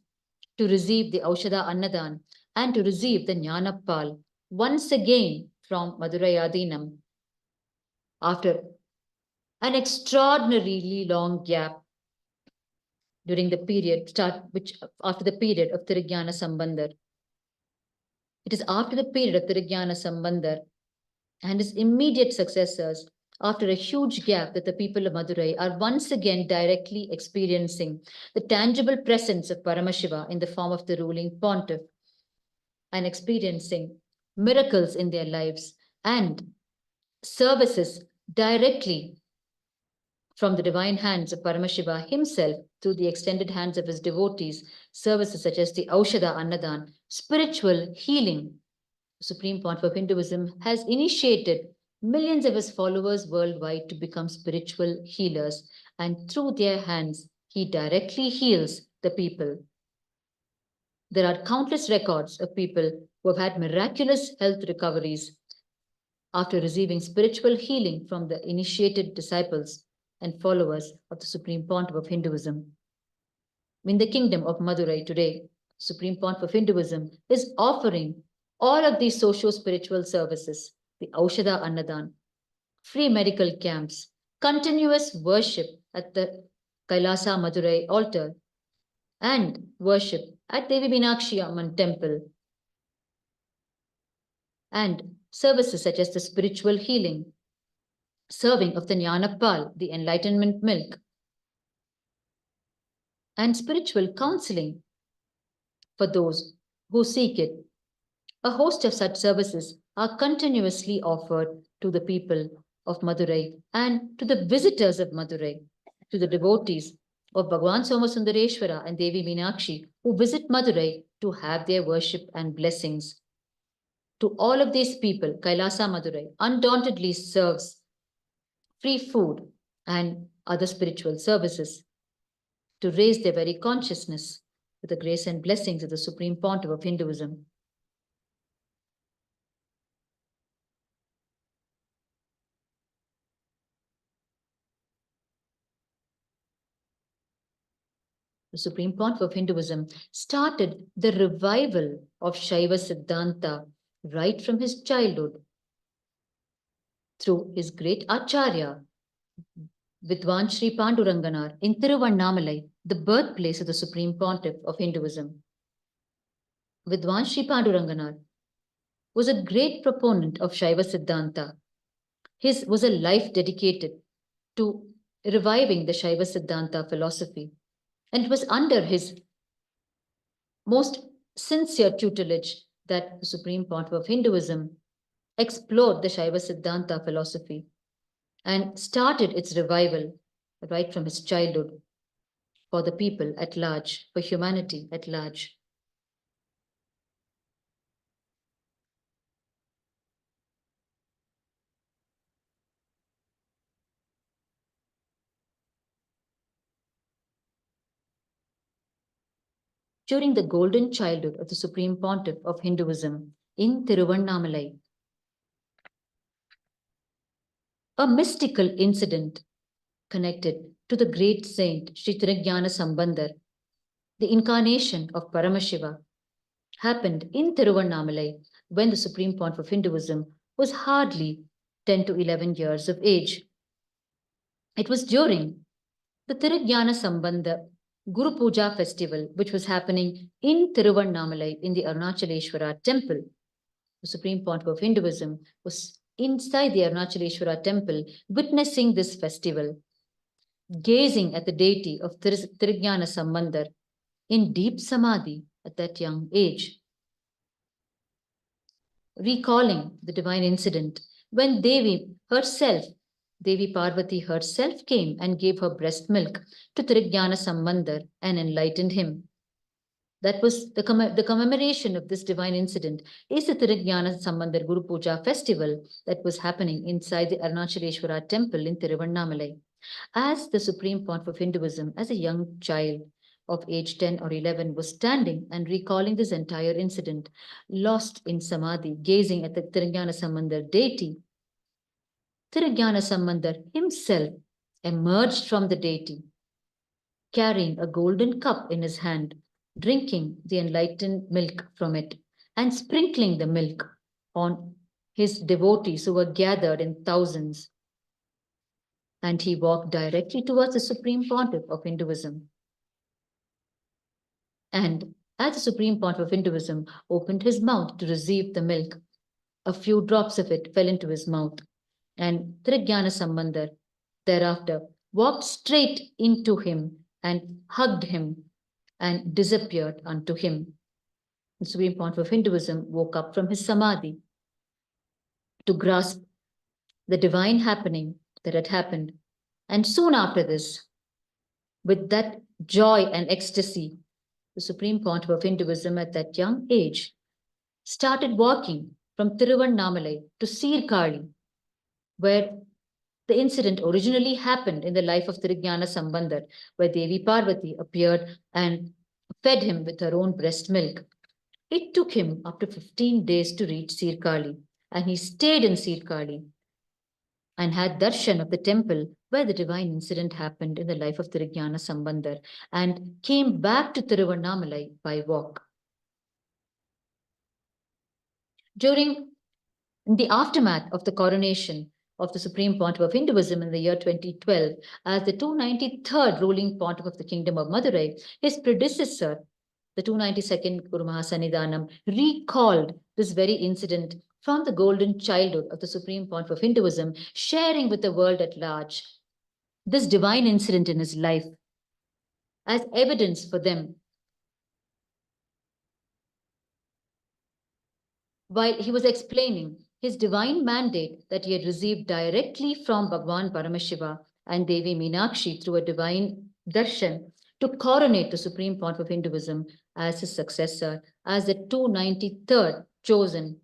A: to receive the Aushada Annadan and to receive the Jnanapal once again from Madurai Adinam after an extraordinarily long gap during the period after the period of Tirujnana Sambandar. It is after the period of Tirujnana Sambandar and his immediate successors, after a huge gap, that the people of Madurai are once again directly experiencing the tangible presence of Paramashiva in the form of the ruling pontiff and experiencing miracles in their lives and services directly from the divine hands of Paramashiva himself through the extended hands of his devotees, services such as the Aushada Annadan, spiritual healing. The Supreme Pontiff of Hinduism has initiated millions of his followers worldwide to become spiritual healers, and through their hands, he directly heals the people. There are countless records of people who have had miraculous health recoveries after receiving spiritual healing from the initiated disciples and followers of the Supreme Pontiff of Hinduism. In the kingdom of Madurai today, Supreme Pontiff of Hinduism is offering all of these socio-spiritual services, the Aushada Annadan, free medical camps, continuous worship at the KAILASA Madurai altar, and worship at Devi Meenakshi Amman temple, and services such as the spiritual healing, serving of the Jnanapal, the enlightenment milk, and spiritual counseling for those who seek it. A host of such services are continuously offered to the people of Madurai and to the visitors of Madurai, to the devotees of Bhagwan Somasundareshwara and Devi Meenakshi who visit Madurai to have their worship and blessings. To all of these people, Kailasa Madurai undauntedly serves free food and other spiritual services to raise their very consciousness with the grace and blessings of the Supreme Pontiff of Hinduism. The Supreme Pontiff of Hinduism started the revival of Shaiva Siddhanta right from his childhood through his great Acharya, Vidwan Sri Panduranganath in Tiruvannamalai, the birthplace of the Supreme Pontiff of Hinduism. Vidwan Sri Panduranganath was a great proponent of Shaiva Siddhanta. His was a life dedicated to reviving the Shaiva Siddhanta philosophy. And it was under his most sincere tutelage that the Supreme Pontiff of Hinduism explored the Shaiva Siddhanta philosophy and started its revival right from his childhood for the people at large, for humanity at large. During the golden childhood of the Supreme Pontiff of Hinduism in Tiruvannamalai, a mystical incident connected to the great saint Sri Tirujnana Sambandar, the incarnation of Paramashiva, happened in Tiruvannamalai when the Supreme Pontiff of Hinduism was hardly 10 to 11 years of age. It was during the Tirujnana Sambandha Guru Puja festival, which was happening in Tiruvannamalai in the Arunachaleshwara temple. The Supreme Pontiff of Hinduism was inside the Arunachaleshwara temple witnessing this festival, gazing at the deity of Tirujnana Sambandar in deep samadhi at that young age. Recalling the divine incident when Devi Parvati herself came and gave her breast milk to Tirujnana Sambandar and enlightened him. That was the commemoration of this divine incident is the Tirujnana Sambandar Guru Puja festival that was happening inside the Arunachaleshwara temple in Tiruvannamalai. As the Supreme Pontiff of Hinduism, as a young child, of age 10 or 11, was standing and recalling this entire incident, lost in samadhi, gazing at the Tirunjana Sambandar deity. Tirunjana Sambandar himself emerged from the deity, carrying a golden cup in his hand, drinking the enlightened milk from it, and sprinkling the milk on his devotees who were gathered in thousands. And he walked directly towards the Supreme Pontiff of Hinduism. And as the Supreme Pontiff of Hinduism opened his mouth to receive the milk, a few drops of it fell into his mouth. And Trigyana Sambandar thereafter walked straight into him and hugged him and disappeared unto him. The Supreme Pontiff of Hinduism woke up from his samadhi to grasp the divine happening that had happened. And soon after this, with that joy and ecstasy, the Supreme Pontiff of Hinduism at that young age started walking from Tiruvannamalai to Sirkali, where the incident originally happened in the life of Tirujnana Sambandar, where Devi Parvati appeared and fed him with her own breast milk. It took him up to 15 days to reach Sirkali, and he stayed in Sirkali and had darshan of the temple where the divine incident happened in the life of Tirujnana Sambandar, and came back to Tiruvannamalai by walk. During the aftermath of the coronation of the Supreme Pontiff of Hinduism in the year 2012, as the 293rd ruling Pontiff of the Kingdom of Madurai, his predecessor, the 292nd Guru Mahasannidhanam, recalled this very incident from the golden childhood of the Supreme Pontiff of Hinduism, sharing with the world at large this divine incident in his life as evidence for them. While he was explaining his divine mandate that he had received directly from Bhagwan Paramashiva and Devi Meenakshi through a divine darshan to coronate the Supreme Pontiff of Hinduism as his successor, as the 293rd chosen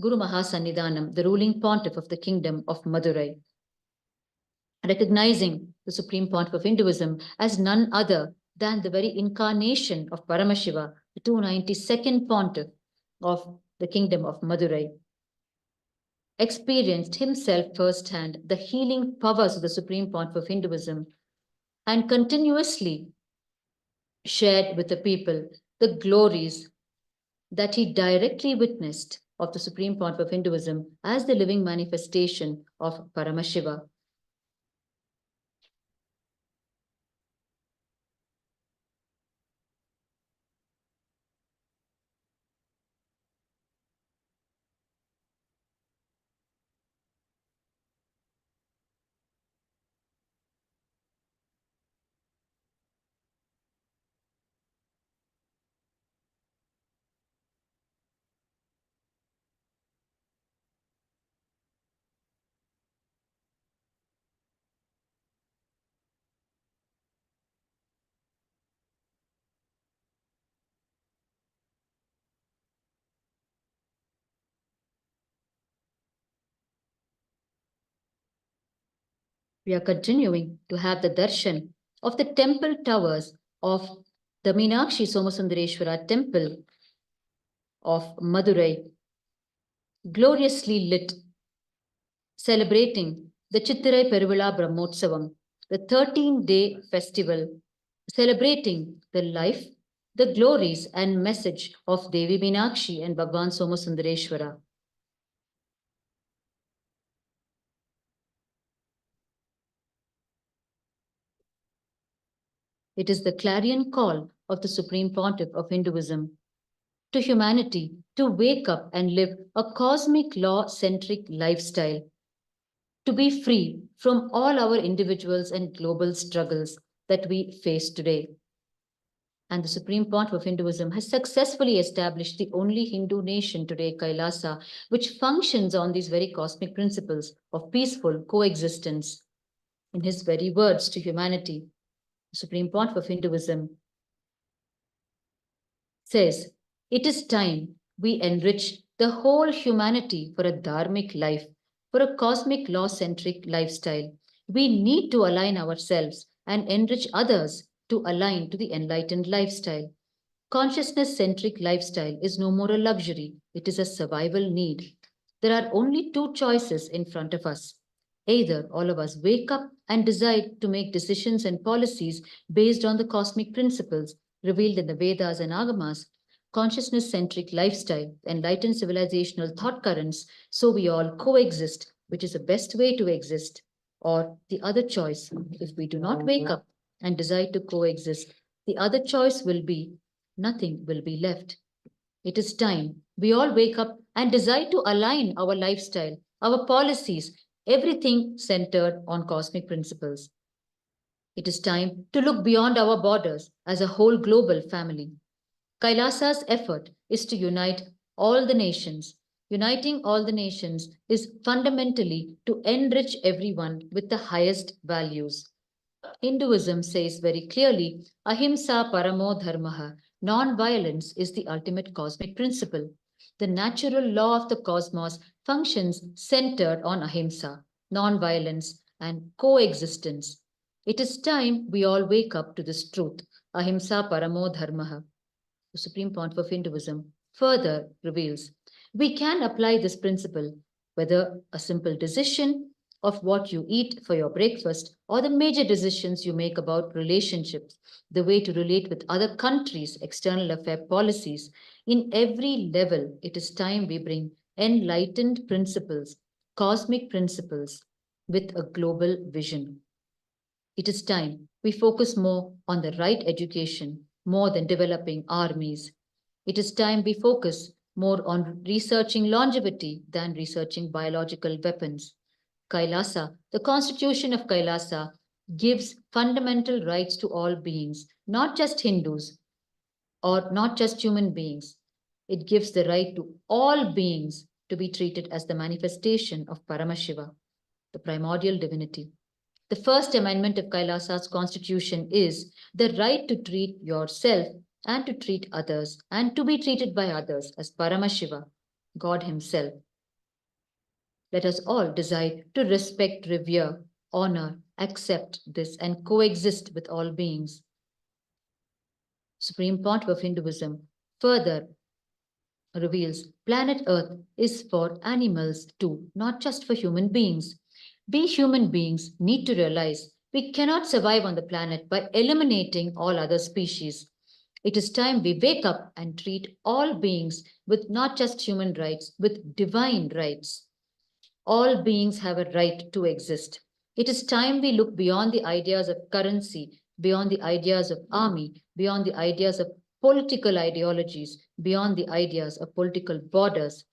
A: Guru Mahasannidhanam, the ruling pontiff of the Kingdom of Madurai, recognizing the Supreme Pontiff of Hinduism as none other than the very incarnation of Paramashiva, the 292nd pontiff of the Kingdom of Madurai, experienced himself firsthand the healing powers of the Supreme Pontiff of Hinduism, and continuously shared with the people the glories that he directly witnessed of the Supreme Pontiff of Hinduism as the living manifestation of Paramashiva. We are continuing to have the darshan of the temple towers of the Meenakshi Somasundareshwara temple of Madurai, gloriously lit, celebrating the Chittirai Peruvizha Brahmotsavam, the 13-day festival celebrating the life, the glories and message of Devi Meenakshi and Bhagwan Somasundareshwara. It is the clarion call of the Supreme Pontiff of Hinduism to humanity to wake up and live a cosmic law-centric lifestyle, to be free from all our individuals and global struggles that we face today. And the Supreme Pontiff of Hinduism has successfully established the only Hindu nation today, KAILASA, which functions on these very cosmic principles of peaceful coexistence. In his very words to humanity, the Supreme Pontiff of Hinduism says, "It is time we enrich the whole humanity for a dharmic life, for a cosmic law-centric lifestyle. We need to align ourselves and enrich others to align to the enlightened lifestyle. Consciousness-centric lifestyle is no more a luxury, it is a survival need. There are only two choices in front of us. Either all of us wake up and decide to make decisions and policies based on the cosmic principles revealed in the Vedas and Agamas, consciousness-centric lifestyle, enlightened civilizational thought currents, so we all coexist, which is the best way to exist. Or the other choice, if we do not wake up and decide to coexist, the other choice will be nothing will be left. It is time we all wake up and decide to align our lifestyle, our policies, everything centered on cosmic principles. It is time to look beyond our borders as a whole global family. Kailasa's effort is to unite all the nations. Uniting all the nations is fundamentally to enrich everyone with the highest values. Hinduism says very clearly, Ahimsa Paramo Dharmaha, non-violence is the ultimate cosmic principle. The natural law of the cosmos functions centered on ahimsa, non-violence, and coexistence. It is time we all wake up to this truth, Ahimsa Paramo Dharmaha. The Supreme Pontiff of Hinduism further reveals we can apply this principle whether a simple decision of what you eat for your breakfast or the major decisions you make about relationships, the way to relate with other countries, external affair policies. In every level, it is time we bring enlightened principles, cosmic principles with a global vision. It is time we focus more on the right education, more than developing armies. It is time we focus more on researching longevity than researching biological weapons. Kailasa, the constitution of Kailasa, gives fundamental rights to all beings, not just Hindus or not just human beings. It gives the right to all beings to be treated as the manifestation of Paramashiva, the primordial divinity. The first amendment of Kailasa's constitution is the right to treat yourself and to treat others and to be treated by others as Paramashiva, God Himself. Let us all decide to respect, revere, honor, accept this, and coexist with all beings. Supreme Pontiff of Hinduism further reveals planet Earth is for animals too, not just for human beings. We human beings need to realize we cannot survive on the planet by eliminating all other species. It is time we wake up and treat all beings with not just human rights, with divine rights. All beings have a right to exist. It is time we look beyond the ideas of currency, beyond the ideas of army, beyond the ideas of political ideologies, beyond the ideas of political borders.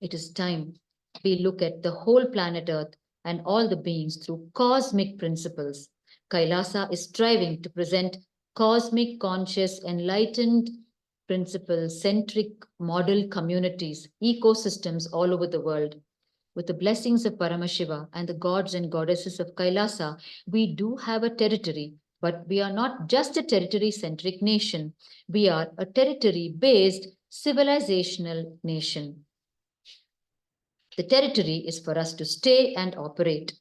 A: It is time we look at the whole planet Earth and all the beings through cosmic principles. Kailasa is striving to present cosmic, conscious, enlightened, principle centric model communities, ecosystems all over the world. With the blessings of Paramashiva and the gods and goddesses of Kailasa, we do have a territory, but we are not just a territory centric nation. We are a territory based civilizational nation. The territory is for us to stay and operate.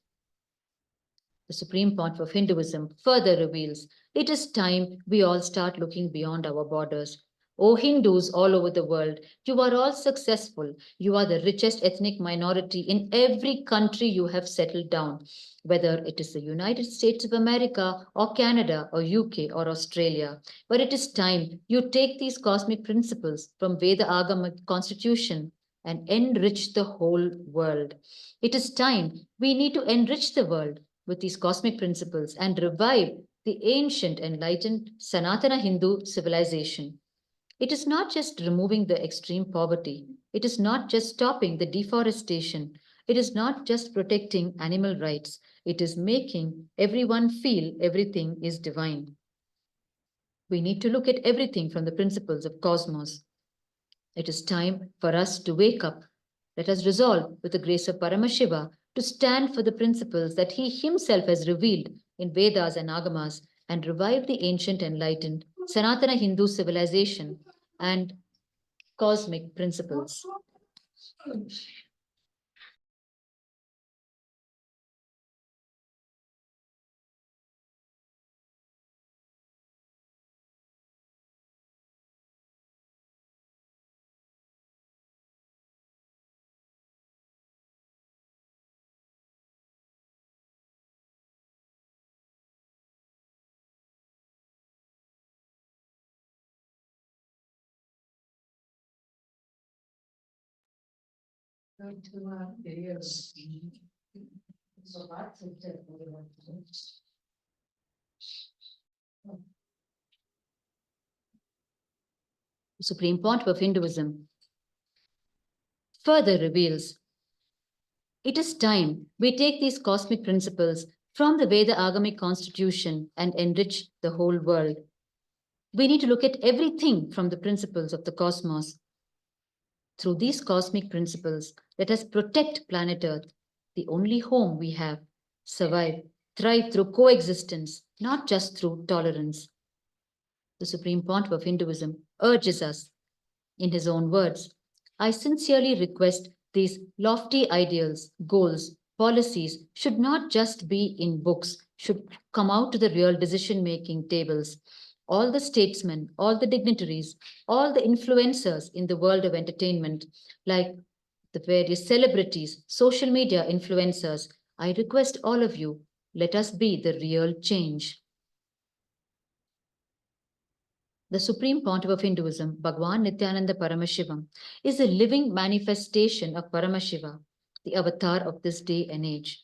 A: The Supreme Pontiff of Hinduism further reveals it is time we all start looking beyond our borders. O Hindus all over the world, you are all successful. You are the richest ethnic minority in every country you have settled down, whether it is the United States of America or Canada or UK or Australia. But it is time you take these cosmic principles from Veda Agama constitution and enrich the whole world. It is time we need to enrich the world with these cosmic principles and revive the ancient enlightened Sanatana Hindu civilization. It is not just removing the extreme poverty. It is not just stopping the deforestation. It is not just protecting animal rights. It is making everyone feel everything is divine. We need to look at everything from the principles of cosmos. It is time for us to wake up. Let us resolve, with the grace of Paramashiva, to stand for the principles that he himself has revealed in Vedas and Agamas and revive the ancient enlightened Sanatana Hindu civilization and cosmic principles. The Supreme Pontiff of Hinduism further reveals it is time we take these cosmic principles from the Veda Agamic constitution and enrich the whole world. We need to look at everything from the principles of the cosmos. Through these cosmic principles, let us protect planet Earth, the only home we have, survive, thrive through coexistence, not just through tolerance. The Supreme Pontiff of Hinduism urges us, in his own words, I sincerely request these lofty ideals, goals, policies should not just be in books, should come out to the real decision making tables. All the statesmen, all the dignitaries, all the influencers in the world of entertainment, like the various celebrities, social media influencers, I request all of you, let us be the real change. The Supreme Pontiff of Hinduism, Bhagwan Nityananda Paramashivam, is a living manifestation of Paramashiva, the avatar of this day and age.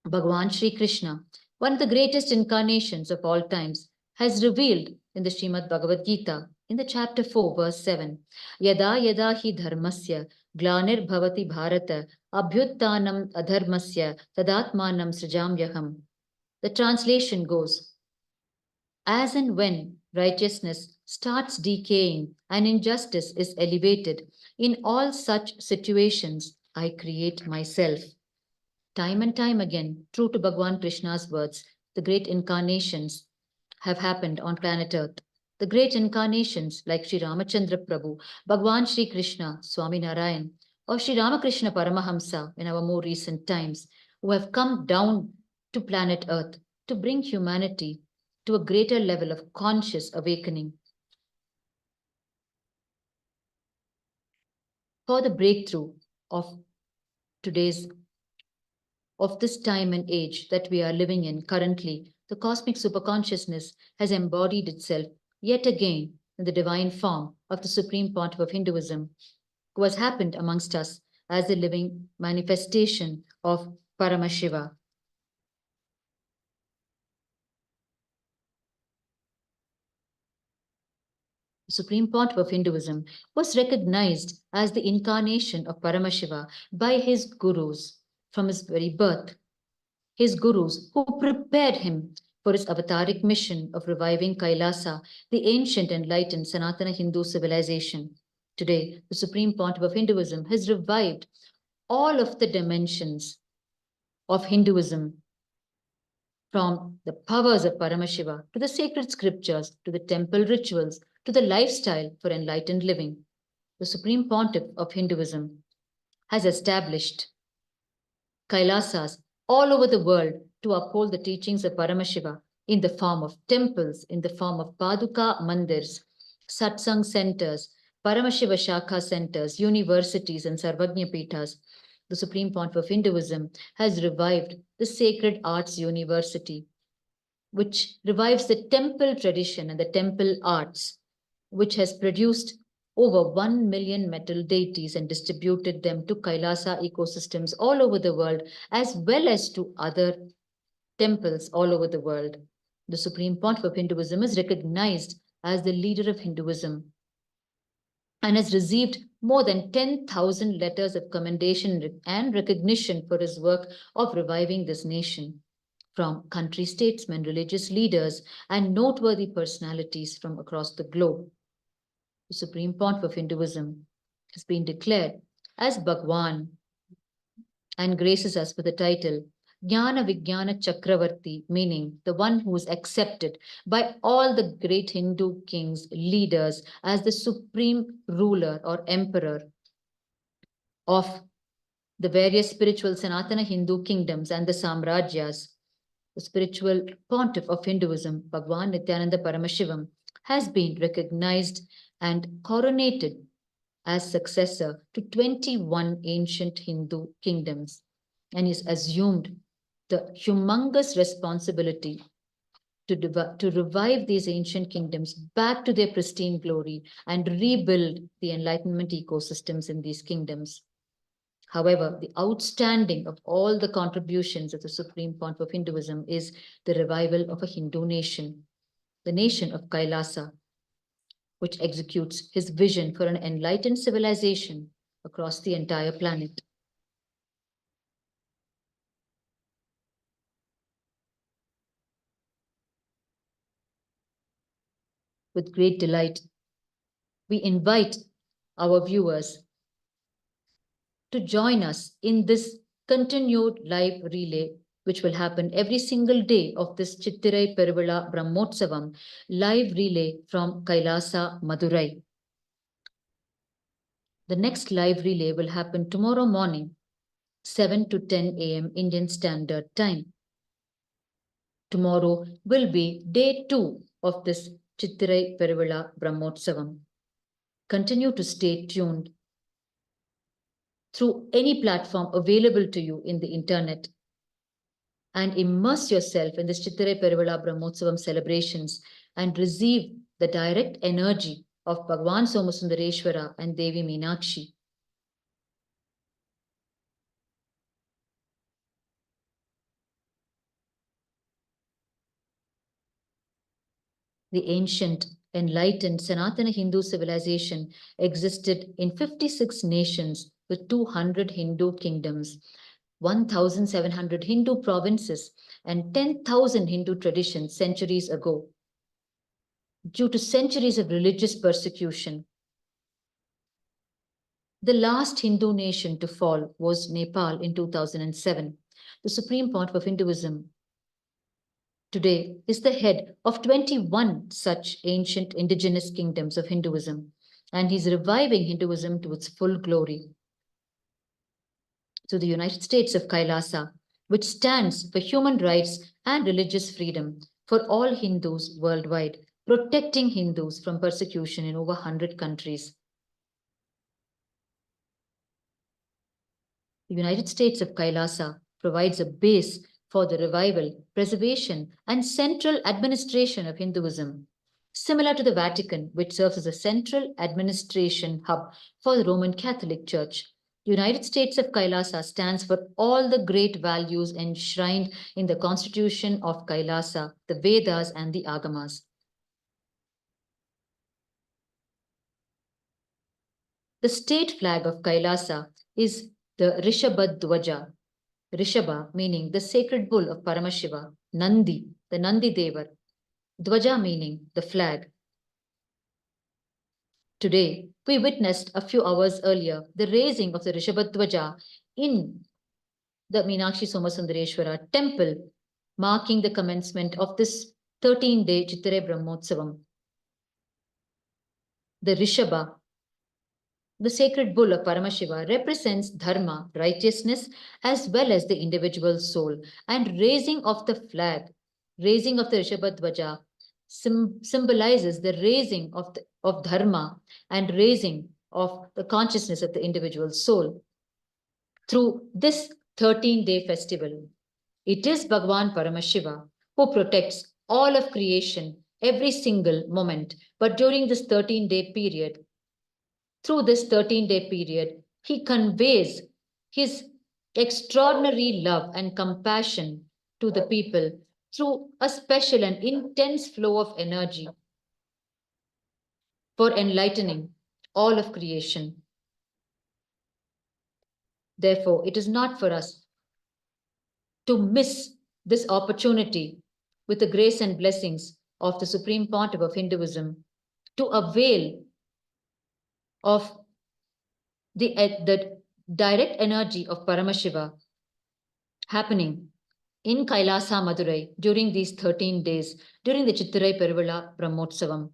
A: Bhagwan Sri Krishna, one of the greatest incarnations of all times, has revealed in the Srimad Bhagavad Gita, in the chapter 4, verse 7, Yada yada hi dharmasya glanir bhavati bharata abhyuttanam adharmasya tadatmanam srijamyaham. The translation goes, as and when righteousness starts decaying and injustice is elevated, in all such situations, I create myself. Time and time again, true to Bhagwan Krishna's words, the great incarnations have happened on planet Earth. The great incarnations like Sri Ramachandra Prabhu, Bhagwan Sri Krishna, Swami Narayan, or Sri Ramakrishna Paramahamsa in our more recent times, who have come down to planet Earth to bring humanity to a greater level of conscious awakening. For the breakthrough of today's of this time and age that we are living in currently, the cosmic superconsciousness has embodied itself yet again in the divine form of the Supreme Pontiff of Hinduism, who has happened amongst us as the living manifestation of Paramashiva. The Supreme Pontiff of Hinduism was recognized as the incarnation of Paramashiva by his gurus from his very birth. His gurus who prepared him for his avataric mission of reviving Kailasa, the ancient enlightened Sanatana Hindu civilization. Today, the Supreme Pontiff of Hinduism has revived all of the dimensions of Hinduism, from the powers of Paramashiva to the sacred scriptures, to the temple rituals, to the lifestyle for enlightened living. The Supreme Pontiff of Hinduism has established Kailasas all over the world to uphold the teachings of Paramashiva in the form of temples, in the form of Paduka Mandirs, Satsang centers, Paramashiva Shakha centers, universities, and Sarvagnya Pithas. The Supreme Pontiff of Hinduism has revived the Sacred Arts University, which revives the temple tradition and the temple arts, which has produced over 1 million metal deities and distributed them to Kailasa ecosystems all over the world, as well as to other temples all over the world. The Supreme Pontiff of Hinduism is recognized as the leader of Hinduism and has received more than 10,000 letters of commendation and recognition for his work of reviving this nation from country statesmen, religious leaders, and noteworthy personalities from across the globe. The Supreme Pontiff of Hinduism has been declared as Bhagwan and graces us with the title Jnana Vijnana Chakravarti, meaning the one who is accepted by all the great Hindu kings, leaders, as the supreme ruler or emperor of the various spiritual Sanatana Hindu kingdoms and the Samrajyas. The spiritual pontiff of Hinduism, Bhagwan Nityananda Paramashivam, has been recognized and coronated as successor to 21 ancient Hindu kingdoms and is assumed the humongous responsibility to revive these ancient kingdoms back to their pristine glory and rebuild the Enlightenment ecosystems in these kingdoms. However, the outstanding of all the contributions of the Supreme Pontiff of Hinduism is the revival of a Hindu nation, the nation of Kailasa, which executes his vision for an enlightened civilization across the entire planet. With great delight, we invite our viewers to join us in this continued live relay, which will happen every single day of this Chittirai Peruvizha Brahmotsavam live relay from Kailasa, Madurai. The next live relay will happen tomorrow morning, 7 to 10 a.m. Indian Standard Time. Tomorrow will be day 2 of this Chittirai Peruvizha Brahmotsavam. Continue to stay tuned through any platform available to you in the internet and immerse yourself in the Chittirai Peruvizha Brahmotsavam celebrations and receive the direct energy of Bhagwan Somasundareshwara and Devi Meenakshi. The ancient, enlightened Sanatana Hindu civilization existed in 56 nations with 200 Hindu kingdoms, 1,700 Hindu provinces, and 10,000 Hindu traditions centuries ago. Due to centuries of religious persecution, the last Hindu nation to fall was Nepal in 2007. The Supreme Pontiff of Hinduism today is the head of 21 such ancient indigenous kingdoms of Hinduism, and he's reviving Hinduism to its full glory. To the United States of Kailasa, which stands for human rights and religious freedom for all Hindus worldwide, protecting Hindus from persecution in over 100 countries. The United States of Kailasa provides a base for the revival, preservation, and central administration of Hinduism, similar to the Vatican, which serves as a central administration hub for the Roman Catholic Church. The United States of Kailasa stands for all the great values enshrined in the Constitution of Kailasa, the Vedas, and the Agamas. The state flag of Kailasa is the Rishabhadwaja. Rishabha meaning the sacred bull of Paramashiva, Nandi, the Nandi Devar, Dwaja meaning the flag. Today, we witnessed a few hours earlier the raising of the Rishabhadwaja in the Meenakshi Somasundareshwara temple, marking the commencement of this 13-day Chittirai Brahmotsavam. The Rishabha, the sacred bull of Paramashiva, represents dharma, righteousness, as well as the individual soul. And raising of the flag, raising of the Rishabhadwaja, symbolizes the raising of dharma and raising of the consciousness of the individual soul. Through this 13-day festival, it is Bhagwan Paramashiva who protects all of creation every single moment. But during this 13-day period, through this 13-day period, he conveys his extraordinary love and compassion to the people through a special and intense flow of energy for enlightening all of creation. Therefore, it is not for us to miss this opportunity with the grace and blessings of the Supreme Pontiff of Hinduism to avail of the direct energy of Paramashiva happening in Kailasa, Madurai during these 13 days, during the Chittirai Peruvizha Brahmotsavam.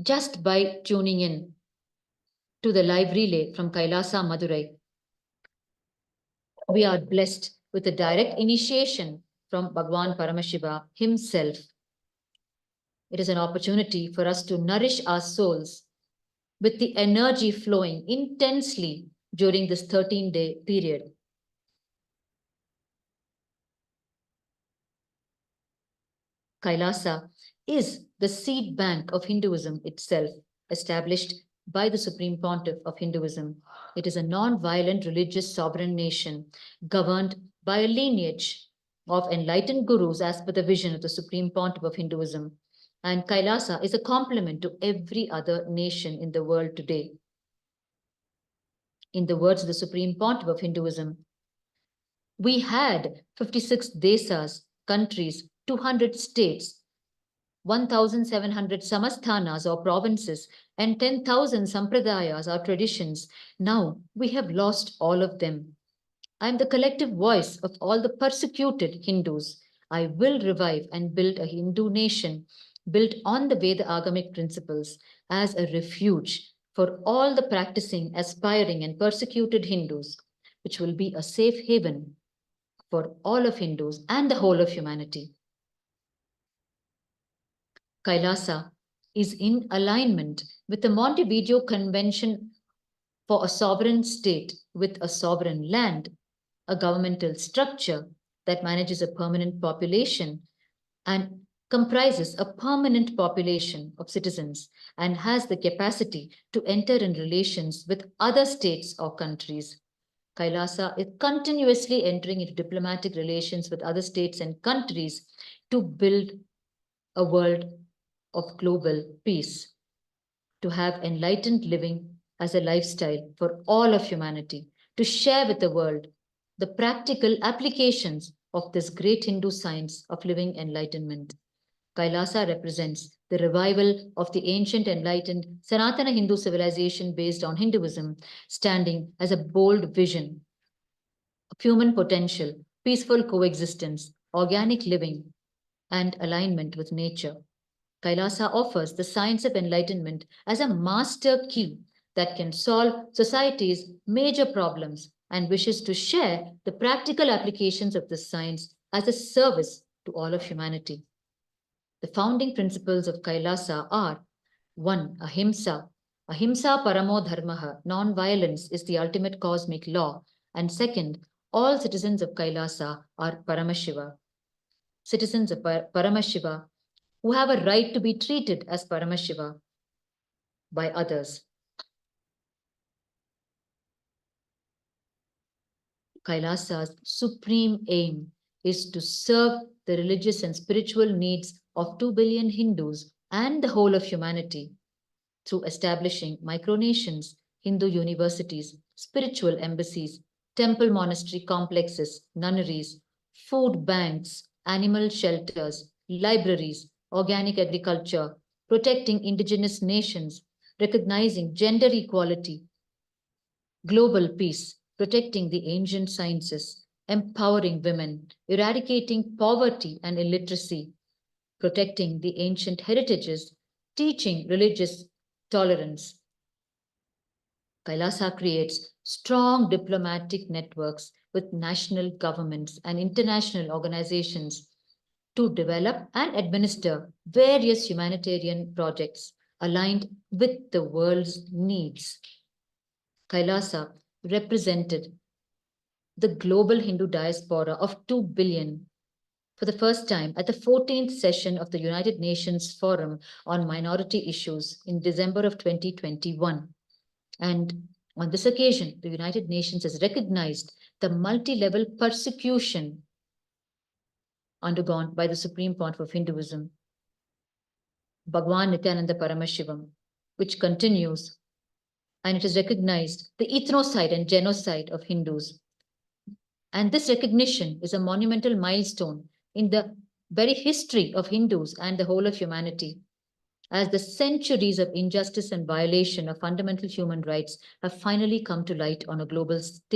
A: Just by tuning in to the live relay from Kailasa, Madurai, we are blessed with a direct initiation from Bhagwan Paramashiva himself. It is an opportunity for us to nourish our souls with the energy flowing intensely during this 13-day period. Kailasa is the seed bank of Hinduism itself, established by the Supreme Pontiff of Hinduism. It is a non-violent religious sovereign nation governed by a lineage of enlightened gurus as per the vision of the Supreme Pontiff of Hinduism. And Kailasa is a complement to every other nation in the world today. In the words of the Supreme Pontiff of Hinduism, we had 56 desas, countries, 200 states, 1,700 samasthanas or provinces, and 10,000 sampradayas or traditions. Now we have lost all of them. I am the collective voice of all the persecuted Hindus. I will revive and build a Hindu nation built on the Veda Agamic principles as a refuge for all the practicing, aspiring, and persecuted Hindus, which will be a safe haven for all of Hindus and the whole of humanity. Kailasa is in alignment with the Montevideo Convention for a sovereign state with a sovereign land, a governmental structure that manages a permanent population and comprises a permanent population of citizens and has the capacity to enter in relations with other states or countries. Kailasa is continuously entering into diplomatic relations with other states and countries to build a world of global peace, to have enlightened living as a lifestyle for all of humanity, to share with the world the practical applications of this great Hindu science of living enlightenment. Kailasa represents the revival of the ancient enlightened Sanatana Hindu civilization based on Hinduism, standing as a bold vision of human potential, peaceful coexistence, organic living, and alignment with nature. Kailasa offers the science of enlightenment as a master key that can solve society's major problems and wishes to share the practical applications of this science as a service to all of humanity. The founding principles of Kailasa are 1. Ahimsa. Ahimsa paramo dharmaha. Non-violence is the ultimate cosmic law. And second, all citizens of Kailasa are Paramashiva. Citizens of Paramashiva who have a right to be treated as Paramashiva by others. Kailasa's supreme aim is to serve the religious and spiritual needs of 2 billion Hindus and the whole of humanity through establishing micronations, Hindu universities, spiritual embassies, temple monastery complexes, nunneries, food banks, animal shelters, libraries, organic agriculture, protecting indigenous nations, recognizing gender equality, global peace, protecting the ancient sciences, empowering women, eradicating poverty and illiteracy, protecting the ancient heritages, teaching religious tolerance. Kailasa creates strong diplomatic networks with national governments and international organizations to develop and administer various humanitarian projects aligned with the world's needs. Kailasa represented the global Hindu diaspora of 2 billion for the first time at the 14th session of the United Nations Forum on Minority Issues in December of 2021. And on this occasion, the United Nations has recognized the multi-level persecution undergone by the Supreme Pontiff of Hinduism, Bhagwan Nityananda Paramashivam, which continues, and it has recognized the ethnocide and genocide of Hindus. And this recognition is a monumental milestone in the very history of Hindus and the whole of humanity, as the centuries of injustice and violation of fundamental human rights have finally come to light on a global stage.